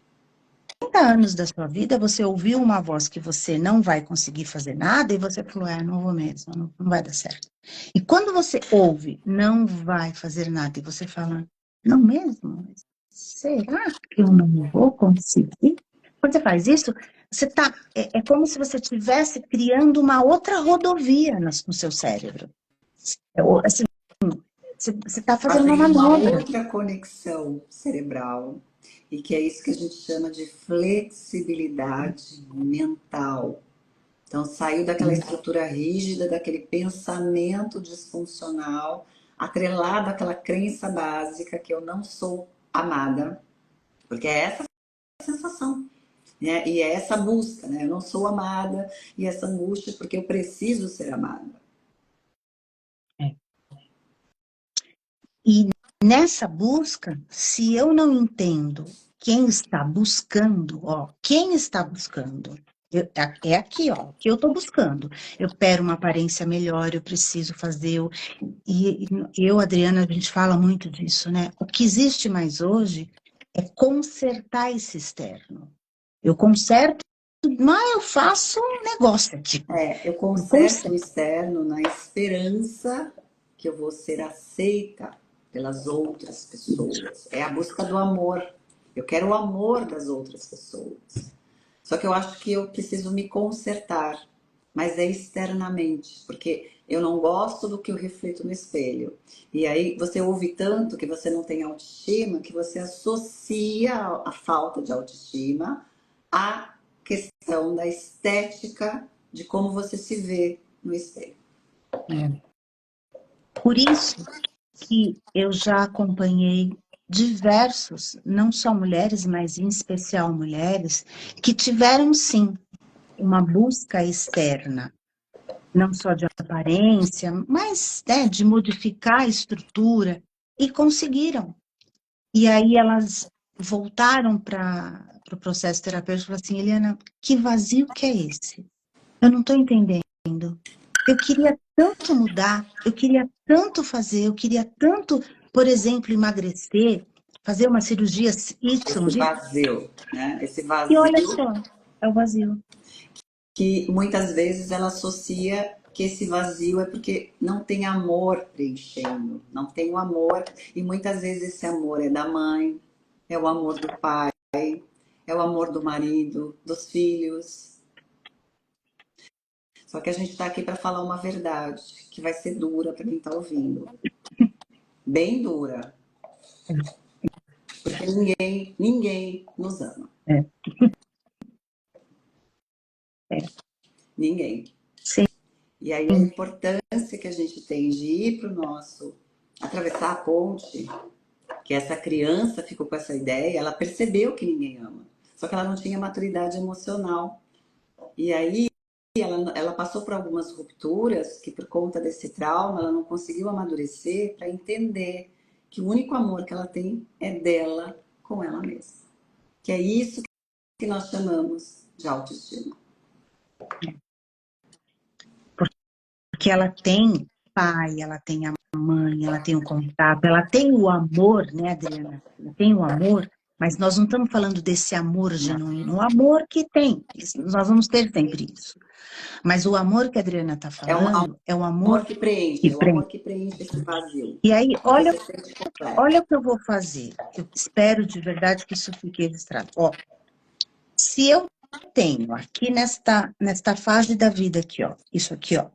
anos da sua vida, você ouviu uma voz que você não vai conseguir fazer nada e você falou: não vou mesmo, não vai dar certo. E quando você ouve, não vai fazer nada, e você fala: não mesmo? Será que eu não vou conseguir? Quando você faz isso, você tá, é como se você estivesse criando uma outra rodovia no seu cérebro. Assim, você está fazendo uma Fazendo uma manobra. outra conexão cerebral, e que é isso que a gente chama de flexibilidade mental. Então, saiu daquela estrutura rígida, daquele pensamento disfuncional, atrelado àquela crença básica que eu não sou amada, porque é essa a sensação, né? E é essa busca, né? Eu não sou amada, e essa angústia porque eu preciso ser amada. É. E nessa busca, se eu não entendo quem está buscando, quem está buscando? É aqui, que eu estou buscando. Eu quero uma aparência melhor, eu preciso fazer. E eu, Adriana, a gente fala muito disso, né? O que existe mais hoje é consertar esse externo. Eu conserto, mas eu faço um negócio aqui. Eu Eu conserto o conserto. externo na esperança que eu vou ser aceita pelas outras pessoas. É a busca do amor. Eu quero o amor das outras pessoas. Só que eu acho que eu preciso me consertar, mas é externamente, porque eu não gosto do que eu reflito no espelho. E aí você ouve tanto que você não tem autoestima, que você associa a falta de autoestima à questão da estética de como você se vê no espelho. É. Por isso que eu já acompanhei diversos, não só mulheres, mas em especial mulheres, que tiveram sim uma busca externa, não só de aparência, mas de modificar a estrutura, e conseguiram. E aí elas voltaram para o processo terapêutico e falaram assim: Eliana, que vazio que é esse? Eu não estou entendendo. Eu queria tanto mudar, eu queria tanto fazer, eu queria tanto, por exemplo, emagrecer, fazer uma cirurgia Esse YZ, vazio, né? Esse e olha vazio só, é o vazio. que muitas vezes ela associa que esse vazio é porque não tem amor preenchendo, não tem o amor, e muitas vezes esse amor é da mãe, é o amor do pai, é o amor do marido, dos filhos. Só que a gente está aqui para falar uma verdade que vai ser dura para quem está ouvindo, bem dura, porque ninguém nos ama, É, é, ninguém. sim, E aí a importância que a gente tem de ir para o nosso, atravessar a ponte, que essa criança ficou com essa ideia, ela percebeu que ninguém ama, só que ela não tinha maturidade emocional. E aí ela passou por algumas rupturas que, por conta desse trauma, ela não conseguiu amadurecer para entender que o único amor que ela tem é dela com ela mesma. Que é isso que nós chamamos de autoestima. porque ela tem pai, ela tem a mãe, ela tem o contato, ela tem o amor, né, Adriana? Ela tem o amor, Mas nós não estamos falando desse amor genuíno. O amor que tem, nós vamos ter sempre isso. Mas o amor que a Adriana está É um falando é o amor amor que preenche, que é o preenche. amor que preenche esse vazio. E aí, Que você se sente completo. olha o que eu vou fazer. Eu espero de verdade que isso fique registrado. Ó, se eu tenho aqui nesta fase da vida aqui, ó, isso aqui, ó,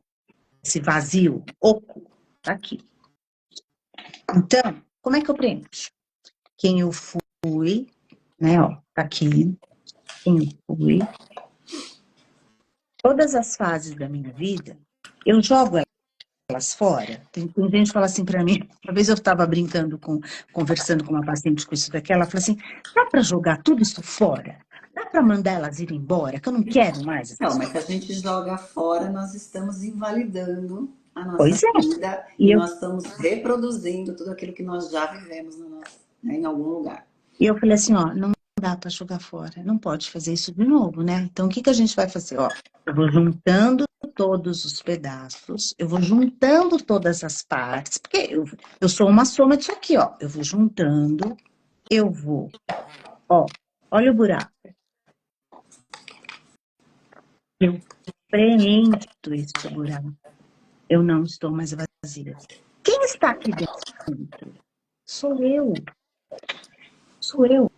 esse vazio, oco, tá aqui. Então, como é que eu preencho? Quem eu fui, né, ó, tá aqui, quem eu fui, todas as fases da minha vida, eu jogo elas fora. Tem gente que fala assim para mim, uma vez eu estava conversando com uma paciente com isso daqui, ela falou assim, dá para jogar tudo isso fora? Dá para mandar elas ir embora, que eu não quero mais Não, essas mas se a coisas. gente joga fora, nós estamos invalidando a nossa Pois é. vida E e eu, nós estamos reproduzindo tudo aquilo que nós já vivemos né, em algum lugar. e eu falei assim, ó, não dá para jogar fora, não pode fazer isso de novo, né? Então, o que que a gente vai fazer? Ó, eu vou juntando todos os pedaços, eu vou juntando todas as partes, porque eu sou uma soma disso aqui, ó. Eu vou juntando, eu vou, ó, olha o buraco. Eu preencho esse buraco. Eu não estou mais vazia. Quem está aqui dentro? Sou eu. Sou eu.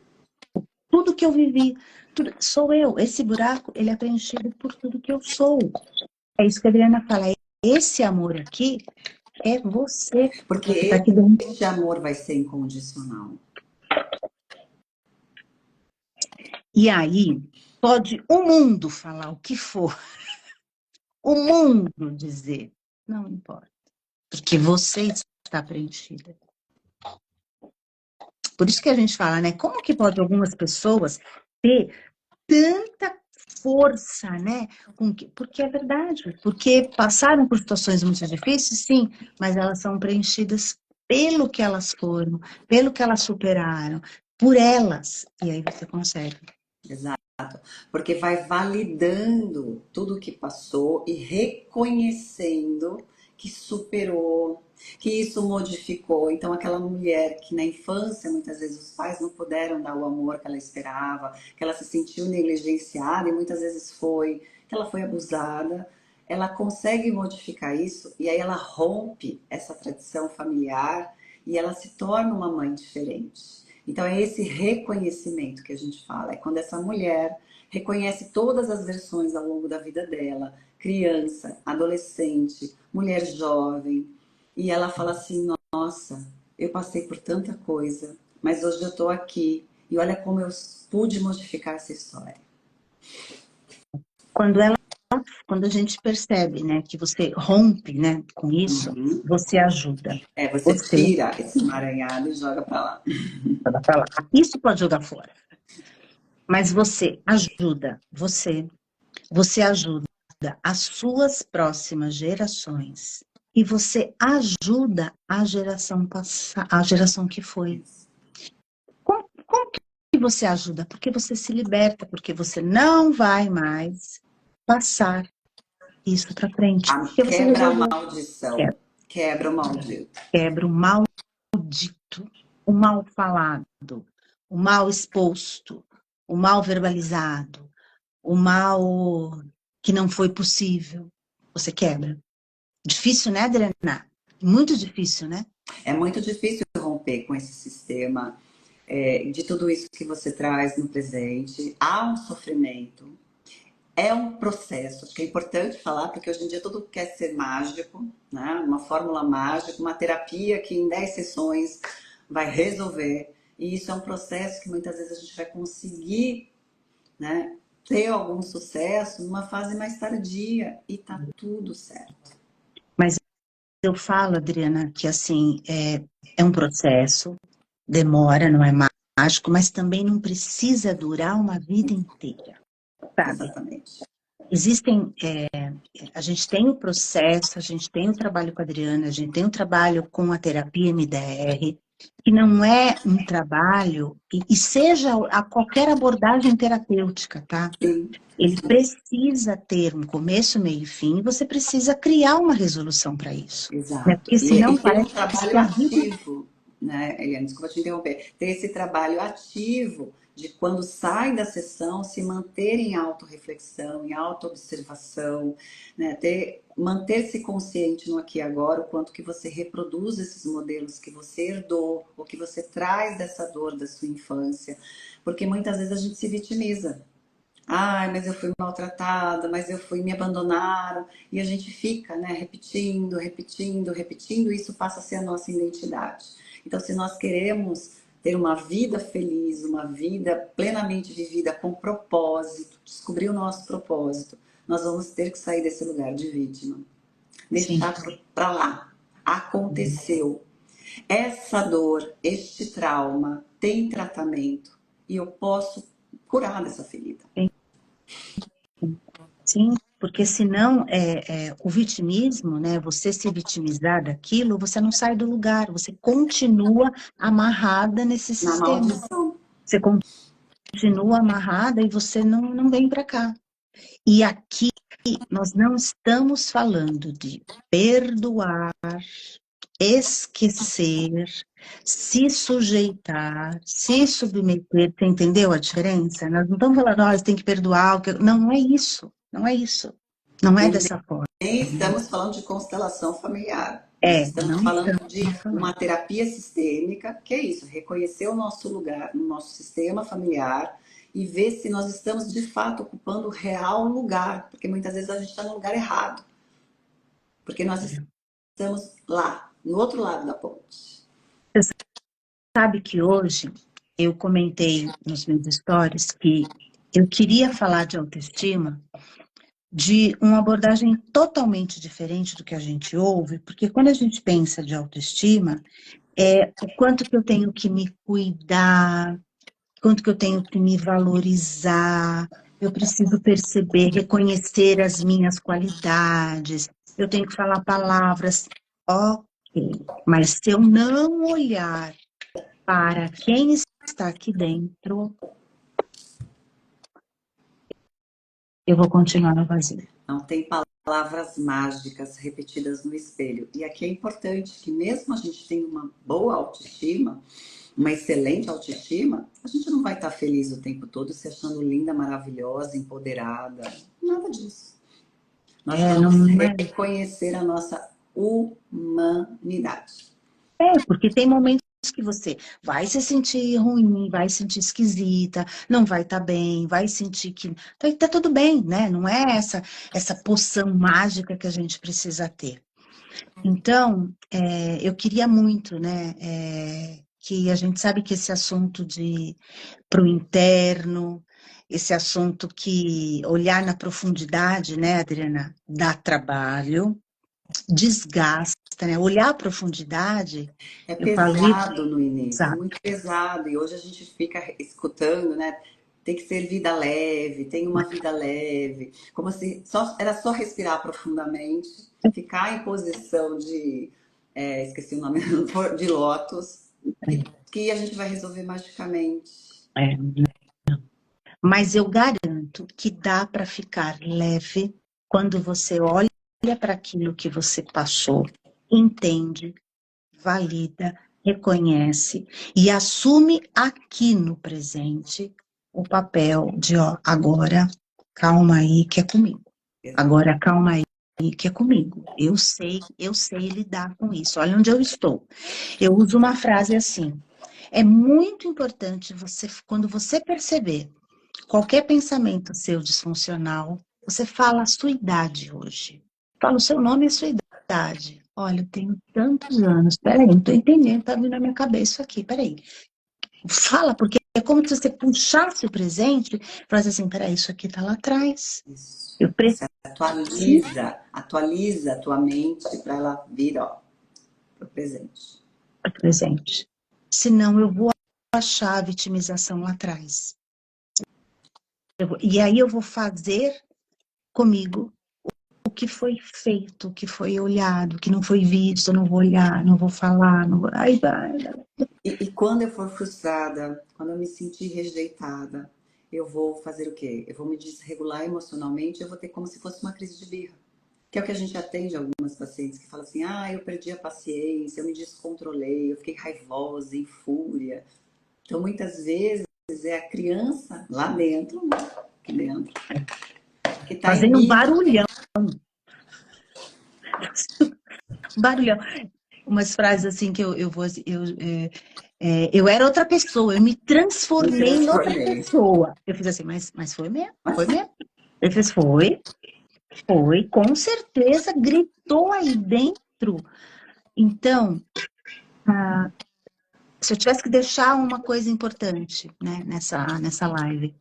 Tudo que eu vivi, sou eu. Esse buraco, ele é preenchido por tudo que eu sou. É isso que a Adriana fala. Esse amor aqui é você que está Porque aqui dentro. este amor vai ser incondicional. E aí, pode o mundo falar o que for. O mundo dizer. Não importa. Porque você está preenchida. Por isso que a gente fala, né? Como que pode algumas pessoas ter tanta força, né? Porque é verdade, porque passaram por situações muito difíceis, sim, mas elas são preenchidas pelo que elas foram, pelo que elas superaram, por elas. E aí você consegue. Exato. Porque vai validando tudo o que passou e reconhecendo que superou, que isso modificou. Então, aquela mulher que na infância, muitas vezes, os pais não puderam dar o amor que ela esperava, que ela se sentiu negligenciada e muitas vezes que ela foi abusada, ela consegue modificar isso e aí ela rompe essa tradição familiar e ela se torna uma mãe diferente. Então é esse reconhecimento que a gente fala, é quando essa mulher reconhece todas as versões ao longo da vida dela, criança, adolescente, mulher jovem, e ela fala assim, nossa, eu passei por tanta coisa, mas hoje eu estou aqui e olha como eu pude modificar essa história. Quando a gente percebe, né, que você rompe, né, com isso, você ajuda. Você tira esse emaranhado e joga para lá. Pra lá. Isso pode jogar fora. Mas você ajuda, você ajuda as suas próximas gerações e você ajuda a geração passada, a geração que foi. Como que você ajuda? Porque você se liberta, porque você não vai mais passar isso para frente. Porque você Quebra a resolveu. maldição, quebra o maldito. Quebra o maldito, o mal falado, o mal exposto, o mal verbalizado, o mal que não foi possível. Você quebra. Difícil, né, Adriana? Muito difícil, né? É muito difícil romper com esse sistema de tudo isso que você traz no presente. Há um sofrimento, é um processo. Acho que é importante falar, porque hoje em dia tudo quer ser mágico, né? Uma fórmula mágica, uma terapia que em 10 sessões vai resolver. E isso é um processo que muitas vezes a gente vai conseguir, né, ter algum sucesso numa fase mais tardia e tá tudo certo. Mas eu falo, Adriana, que assim, é um processo, demora, não é mágico, mas também não precisa durar uma vida inteira, sabe? Exatamente. Existem, a gente tem o processo, a gente tem o trabalho com a Adriana, a gente tem o trabalho com a terapia MDR, que não é um trabalho, e seja a qualquer abordagem terapêutica, tá? Sim. Ele precisa ter um começo, meio e fim, e você precisa criar uma resolução para isso. Exato. Né? Porque senão E ter um parece trabalho que a vida... ativo, né, Eliane, desculpa te interromper, ter esse trabalho ativo de quando sai da sessão se manter em autorreflexão, em autoobservação, né, manter-se consciente no aqui e agora, o quanto que você reproduz esses modelos que você herdou, ou que você traz dessa dor da sua infância, porque muitas vezes a gente se vitimiza. Ai, mas eu fui maltratada, mas eu fui, me abandonaram, e a gente fica, né, repetindo, repetindo, repetindo, e isso passa a ser a nossa identidade. Então, se nós queremos ter uma vida feliz, uma vida plenamente vivida com propósito, descobrir o nosso propósito, nós vamos ter que sair desse lugar de vítima. Sim. Deixar para lá. Aconteceu. Essa dor, este trauma tem tratamento e eu posso curar dessa ferida. Sim, porque senão o vitimismo, né, você se vitimizar daquilo, você não sai do lugar, você continua amarrada nesse Na sistema. maldição. Você continua amarrada e você não vem para cá. E aqui nós não estamos falando de perdoar, esquecer, se sujeitar, se submeter. Você entendeu a diferença? Nós não estamos falando, você tem que perdoar. Não, não é isso. Não é isso. Não é E dessa forma. nem estamos falando de constelação familiar. Nós estamos Não falando de estamos falando. uma terapia sistêmica, que é isso, reconhecer o nosso lugar no nosso sistema familiar e ver se nós estamos de fato ocupando o real lugar, porque muitas vezes a gente está no lugar errado, porque nós estamos lá, no outro lado da ponte. Você sabe que hoje eu comentei nos meus stories que eu queria falar de autoestima de uma abordagem totalmente diferente do que a gente ouve, porque quando a gente pensa de autoestima, é o quanto que eu tenho que me cuidar, quanto que eu tenho que me valorizar, eu preciso perceber, reconhecer as minhas qualidades, eu tenho que falar palavras, ok, mas se eu não olhar para quem está aqui dentro, eu vou continuar no vazio. Não tem palavras mágicas repetidas no espelho. E aqui é importante que mesmo a gente tenha uma boa autoestima, uma excelente autoestima, a gente não vai estar feliz o tempo todo se achando linda, maravilhosa, empoderada. Nada disso. Nós vamos Não é. reconhecer a nossa humanidade. Porque tem momentos que você vai se sentir ruim, vai se sentir esquisita, não vai estar bem, vai sentir que tá tudo bem, né? Não é essa poção mágica que a gente precisa ter. Então, eu queria muito, né, que a gente sabe que esse assunto de para o interno, esse assunto que olhar na profundidade, né, Adriana, dá trabalho, desgasta, né? Olhar a profundidade, É eu falo isso, pesado no início, é sabe? muito pesado. E hoje a gente fica escutando, né? Tem que ser vida leve, tem uma vida leve. Como se era só respirar profundamente, ficar em posição de, esqueci o nome, de lótus, que a gente vai resolver magicamente. É. Mas eu garanto que dá para ficar leve quando você olha para aquilo que você passou, entende, valida, reconhece e assume aqui no presente o papel de, ó, agora calma aí que é comigo. Agora calma aí que é comigo. Eu sei lidar com isso. Olha onde eu estou. Eu uso uma frase assim: é muito importante você, quando você perceber qualquer pensamento seu disfuncional, você fala a sua idade hoje. Fala o seu nome e a sua idade. Olha, eu tenho tantos anos. Peraí, não estou entendendo, tá vindo na minha cabeça isso aqui. Peraí. Fala, porque é como se você puxasse o presente e falasse assim, peraí, isso aqui tá lá atrás. Isso. Eu Você preciso atualiza a tua mente para ela vir, ó, pro presente. do presente. Senão eu vou achar a vitimização lá atrás. E aí eu vou fazer comigo o que foi feito, o que foi olhado, o que não foi visto, eu não vou olhar, não vou falar, não vou... Aí vai. E quando eu for frustrada, quando eu me sentir rejeitada, eu vou fazer o quê? Eu vou me desregular emocionalmente, eu vou ter como se fosse uma crise de birra. que é o que a gente atende algumas pacientes que falam assim, ah, eu perdi a paciência, eu me descontrolei, eu fiquei raivosa, em fúria. Então, muitas vezes, é a criança lá dentro, né? Aqui dentro, que está em Fazendo um mim. barulhão. Barulhão. Umas frases assim que eu vou. Eu era outra pessoa, eu me Me transformei em outra transformei. pessoa. Eu fiz assim, mas foi mesmo? Foi mesmo? Ele fez, foi, com certeza gritou aí dentro. Então, se eu tivesse que deixar uma coisa importante, né, nessa live,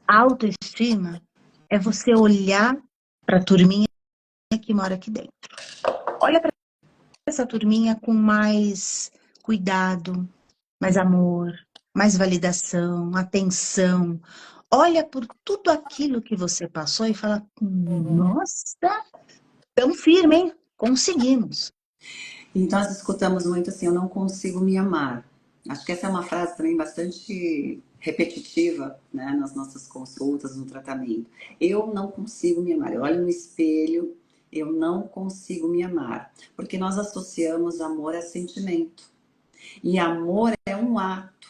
a autoestima é você olhar para a turminha que mora aqui dentro. Olha para essa turminha com mais cuidado, mais amor, mais validação, atenção. Olha por tudo aquilo que você passou e fala, nossa, tão firme, hein? Conseguimos. E nós escutamos muito assim, eu não consigo me amar. Acho que essa é uma frase também bastante repetitiva, né, nas nossas consultas, no tratamento. Eu não consigo me amar. Eu olho no espelho, eu não consigo me amar. Porque nós associamos amor a sentimento. E amor é um ato.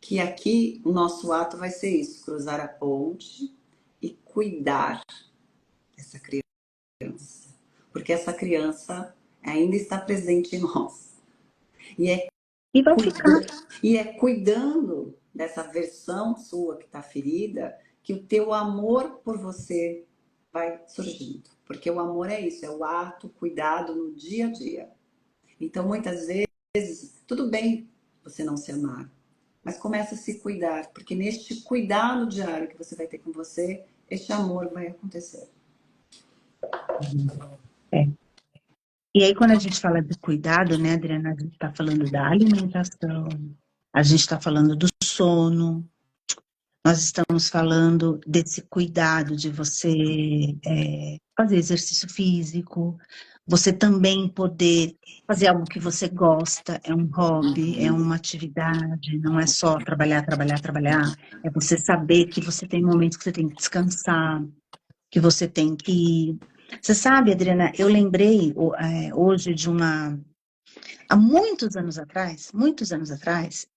Que aqui o nosso ato vai ser isso: cruzar a ponte e cuidar dessa criança. Porque essa criança ainda está presente em nós. E é, E vai ficar. cuidando dessa versão sua que está ferida que o teu amor por você vai surgindo. Porque o amor é isso, é o ato, cuidado no dia a dia. Então, muitas vezes, tudo bem você não se amar, mas começa a se cuidar, porque neste cuidado diário que você vai ter com você, este amor vai acontecer. É. E aí, quando a gente fala de cuidado, né, Adriana, a gente está falando da alimentação, a gente está falando do sono, nós estamos falando desse cuidado de você fazer exercício físico, você também poder fazer algo que você gosta, é um hobby, é uma atividade, não é só trabalhar, trabalhar, trabalhar, é você saber que você tem momentos que você tem que descansar, que você tem que... Você sabe, Adriana, eu lembrei hoje de uma... Há muitos anos atrás,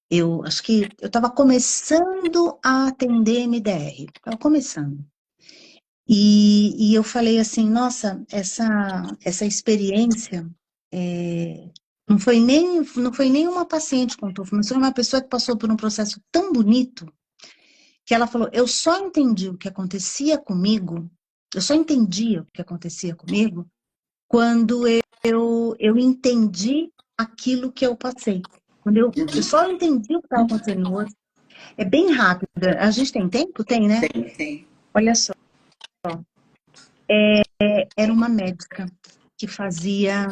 eu acho que eu estava começando a atender MDR, estava começando. E eu falei assim, nossa, essa experiência não foi nem uma paciente que contou, mas foi uma pessoa que passou por um processo tão bonito que ela falou, eu só entendi o que acontecia comigo, eu só entendia o que acontecia comigo quando eu entendi aquilo que eu passei. Quando eu só entendi o que estava acontecendo no outro. É bem rápido. A gente tem tempo? Tem, né? Tem. Olha só. Era uma médica que fazia...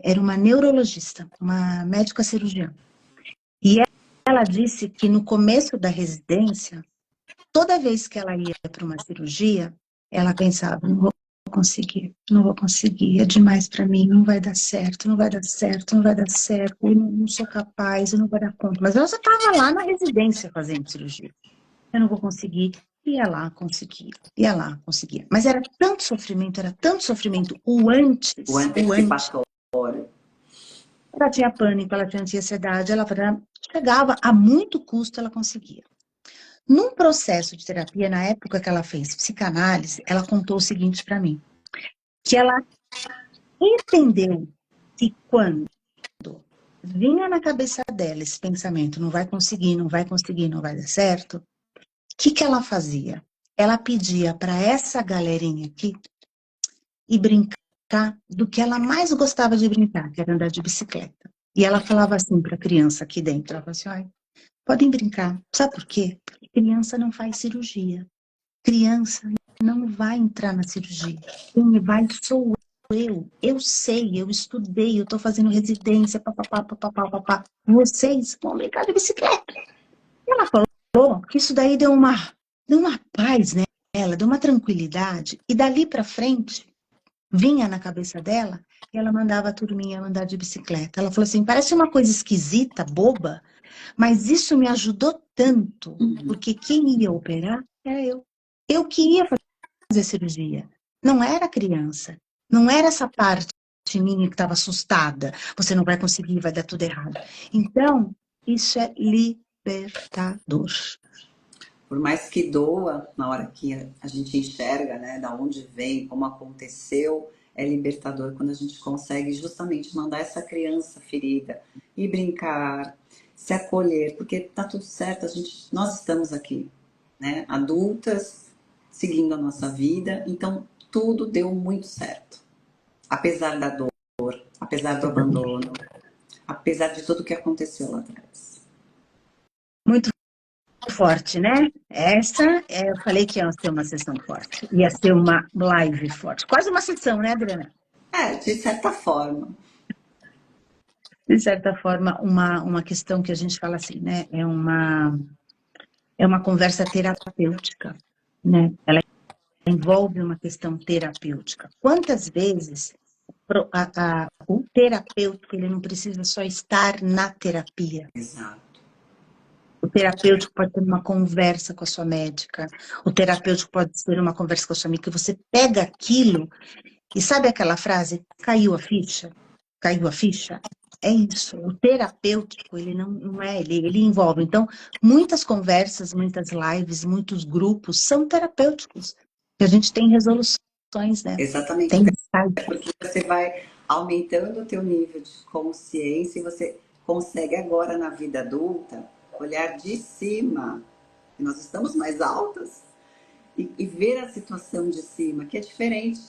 era uma neurologista, uma médica cirurgiã. E ela disse que no começo da residência, toda vez que ela ia para uma cirurgia, ela pensava, não vou conseguir, não vou conseguir, é demais para mim, não vai dar certo, não vai dar certo, não vai dar certo, eu não sou capaz, eu não vou dar conta. Mas ela já estava lá na residência fazendo cirurgia. Eu não vou conseguir. Ia lá, conseguia. Ia lá, conseguia. Mas era tanto sofrimento, o antes. O antecipatório. Ela tinha pânico, ela tinha ansiedade, ela chegava a muito custo, ela conseguia. Num processo de terapia, na época que ela fez psicanálise, ela contou o seguinte para mim, que ela entendeu que quando vinha na cabeça dela esse pensamento, não vai conseguir, não vai conseguir, não vai dar certo, o que ela fazia? Ela pedia para essa galerinha aqui ir brincar do que ela mais gostava de brincar, que era andar de bicicleta. E ela falava assim para a criança aqui dentro, ela falava assim, olha, podem brincar. Sabe por quê? Porque criança não faz cirurgia. Criança não vai entrar na cirurgia. Quem vai sou eu. Eu sei, eu estudei, eu estou fazendo residência, papapá, papapá, papapá. Vocês vão brincar de bicicleta. E ela falou que isso daí deu uma paz nela, deu uma tranquilidade. E dali para frente, vinha na cabeça dela e ela mandava a turminha andar de bicicleta. Ela falou assim, parece uma coisa esquisita, boba, mas isso me ajudou tanto, porque quem ia operar era eu. Eu que ia fazer cirurgia. Não era criança. Não era essa parte minha que estava assustada. Você não vai conseguir, vai dar tudo errado. Então, isso é libertador. Por mais que doa, na hora que a gente enxerga, né, da onde vem, como aconteceu, é libertador quando a gente consegue justamente mandar essa criança ferida e brincar, se acolher, porque tá tudo certo, nós estamos aqui, né, adultas, seguindo a nossa vida, então tudo deu muito certo. Apesar da dor, apesar do abandono, apesar de tudo que aconteceu lá atrás. Muito forte, né? Eu falei que ia ser uma sessão forte. Ia ser uma live forte. Quase uma sessão, né, Adriana? É, de certa forma. De certa forma, uma questão que a gente fala assim, né? É uma conversa terapêutica, né? Ela envolve uma questão terapêutica. Quantas vezes o terapêutico ele não precisa só estar na terapia? Exato. O terapêutico pode ter uma conversa com a sua médica, o terapêutico pode ter uma conversa com a sua amiga, que você pega aquilo e sabe aquela frase, caiu a ficha? Caiu a ficha? É isso. O terapêutico, ele não é, ele envolve. Então, muitas conversas, muitas lives, muitos grupos são terapêuticos. E a gente tem resoluções, né? Exatamente. Tem É insight. porque você vai aumentando o teu nível de consciência e você consegue agora na vida adulta olhar de cima, e nós estamos mais altas, e ver a situação de cima, que é diferente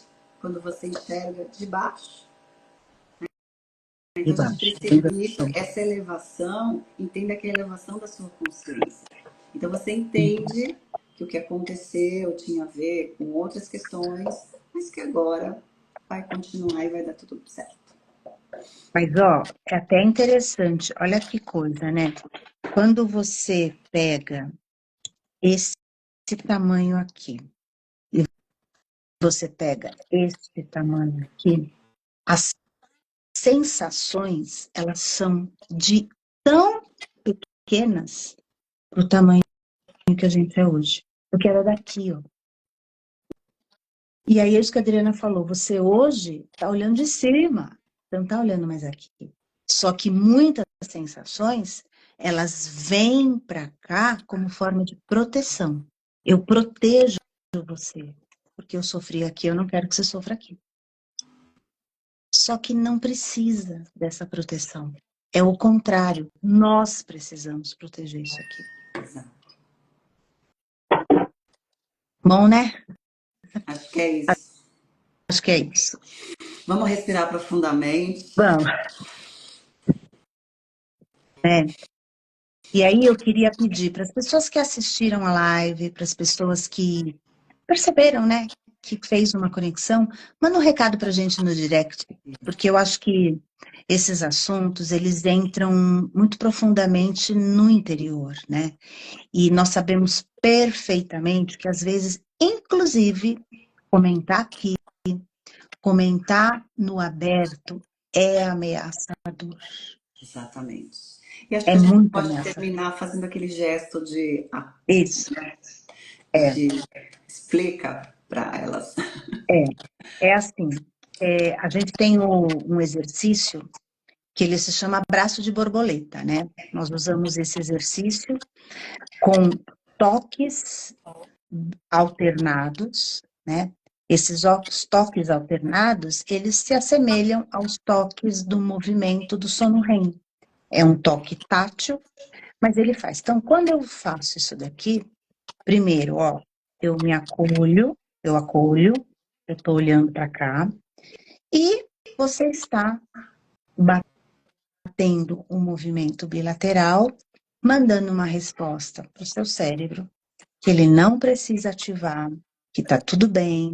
quando você enxerga de baixo. De Então a gente baixo. precisa disso, essa elevação, entenda que é a elevação da sua consciência. Então você entende que o que aconteceu tinha a ver com outras questões, mas que agora vai continuar e vai dar tudo certo. Mas, ó, é até interessante. Olha que coisa, né? Quando você pega esse tamanho aqui e você pega esse tamanho aqui, as sensações, elas são de tão pequenas para o tamanho que a gente é hoje. Porque era daqui, ó. E aí é isso que a Adriana falou, você hoje está olhando de cima, você não está olhando mais aqui. Só que muitas sensações, elas vêm para cá como forma de proteção. Eu protejo você, porque eu sofri aqui, eu não quero que você sofra aqui. Só que não precisa dessa proteção. É o contrário, nós precisamos proteger isso aqui. Exato. Bom, né? Acho que é isso. Acho que é isso. Vamos respirar profundamente. Vamos, né? E aí eu queria pedir para as pessoas que assistiram a live, para as pessoas que perceberam, né, que fez uma conexão, manda um recado para a gente no direct, porque eu acho que esses assuntos, eles entram muito profundamente no interior, né? E nós sabemos perfeitamente que às vezes, inclusive, comentar aqui, comentar no aberto é ameaçador. Exatamente. E acho que É a gente muito pode ameaçador. terminar fazendo aquele gesto Isso, é, de explica para elas. é assim. A gente tem um exercício que ele se chama braço de borboleta, né? Nós usamos esse exercício com toques alternados, né? Esses toques alternados, eles se assemelham aos toques do movimento do sono REM. É um toque tátil, mas ele faz. Então, quando eu faço isso daqui, primeiro, ó, eu me acolho, eu estou olhando para cá, e você está batendo um movimento bilateral, mandando uma resposta para o seu cérebro, que ele não precisa ativar, que está tudo bem,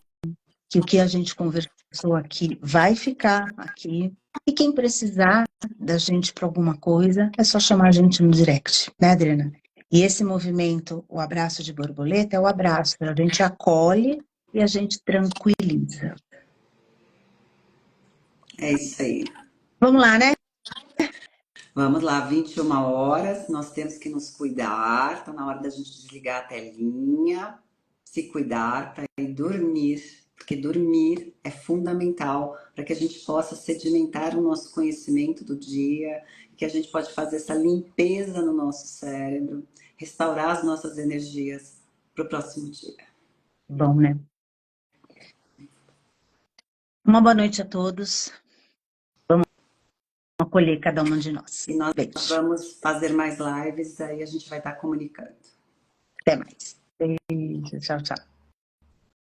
que o que a gente conversou aqui vai ficar aqui, e quem precisar da gente para alguma coisa, é só chamar a gente no direct, né, Adriana? E esse movimento, o abraço de borboleta, é o abraço, a gente acolhe e a gente tranquiliza. É isso aí. Vamos lá, né? Vamos lá, 21 horas, nós temos que nos cuidar, está na hora da gente desligar a telinha, se cuidar para ir dormir, porque porque dormir é fundamental para que a gente possa sedimentar o nosso conhecimento do dia, que a gente pode fazer essa limpeza no nosso cérebro, restaurar as nossas energias para o próximo dia. Bom, né? Uma boa noite a todos. Vamos acolher cada uma de nós. E nós Beijo. vamos fazer mais lives, aí a gente vai estar comunicando. Até mais. Beijo, tchau, tchau.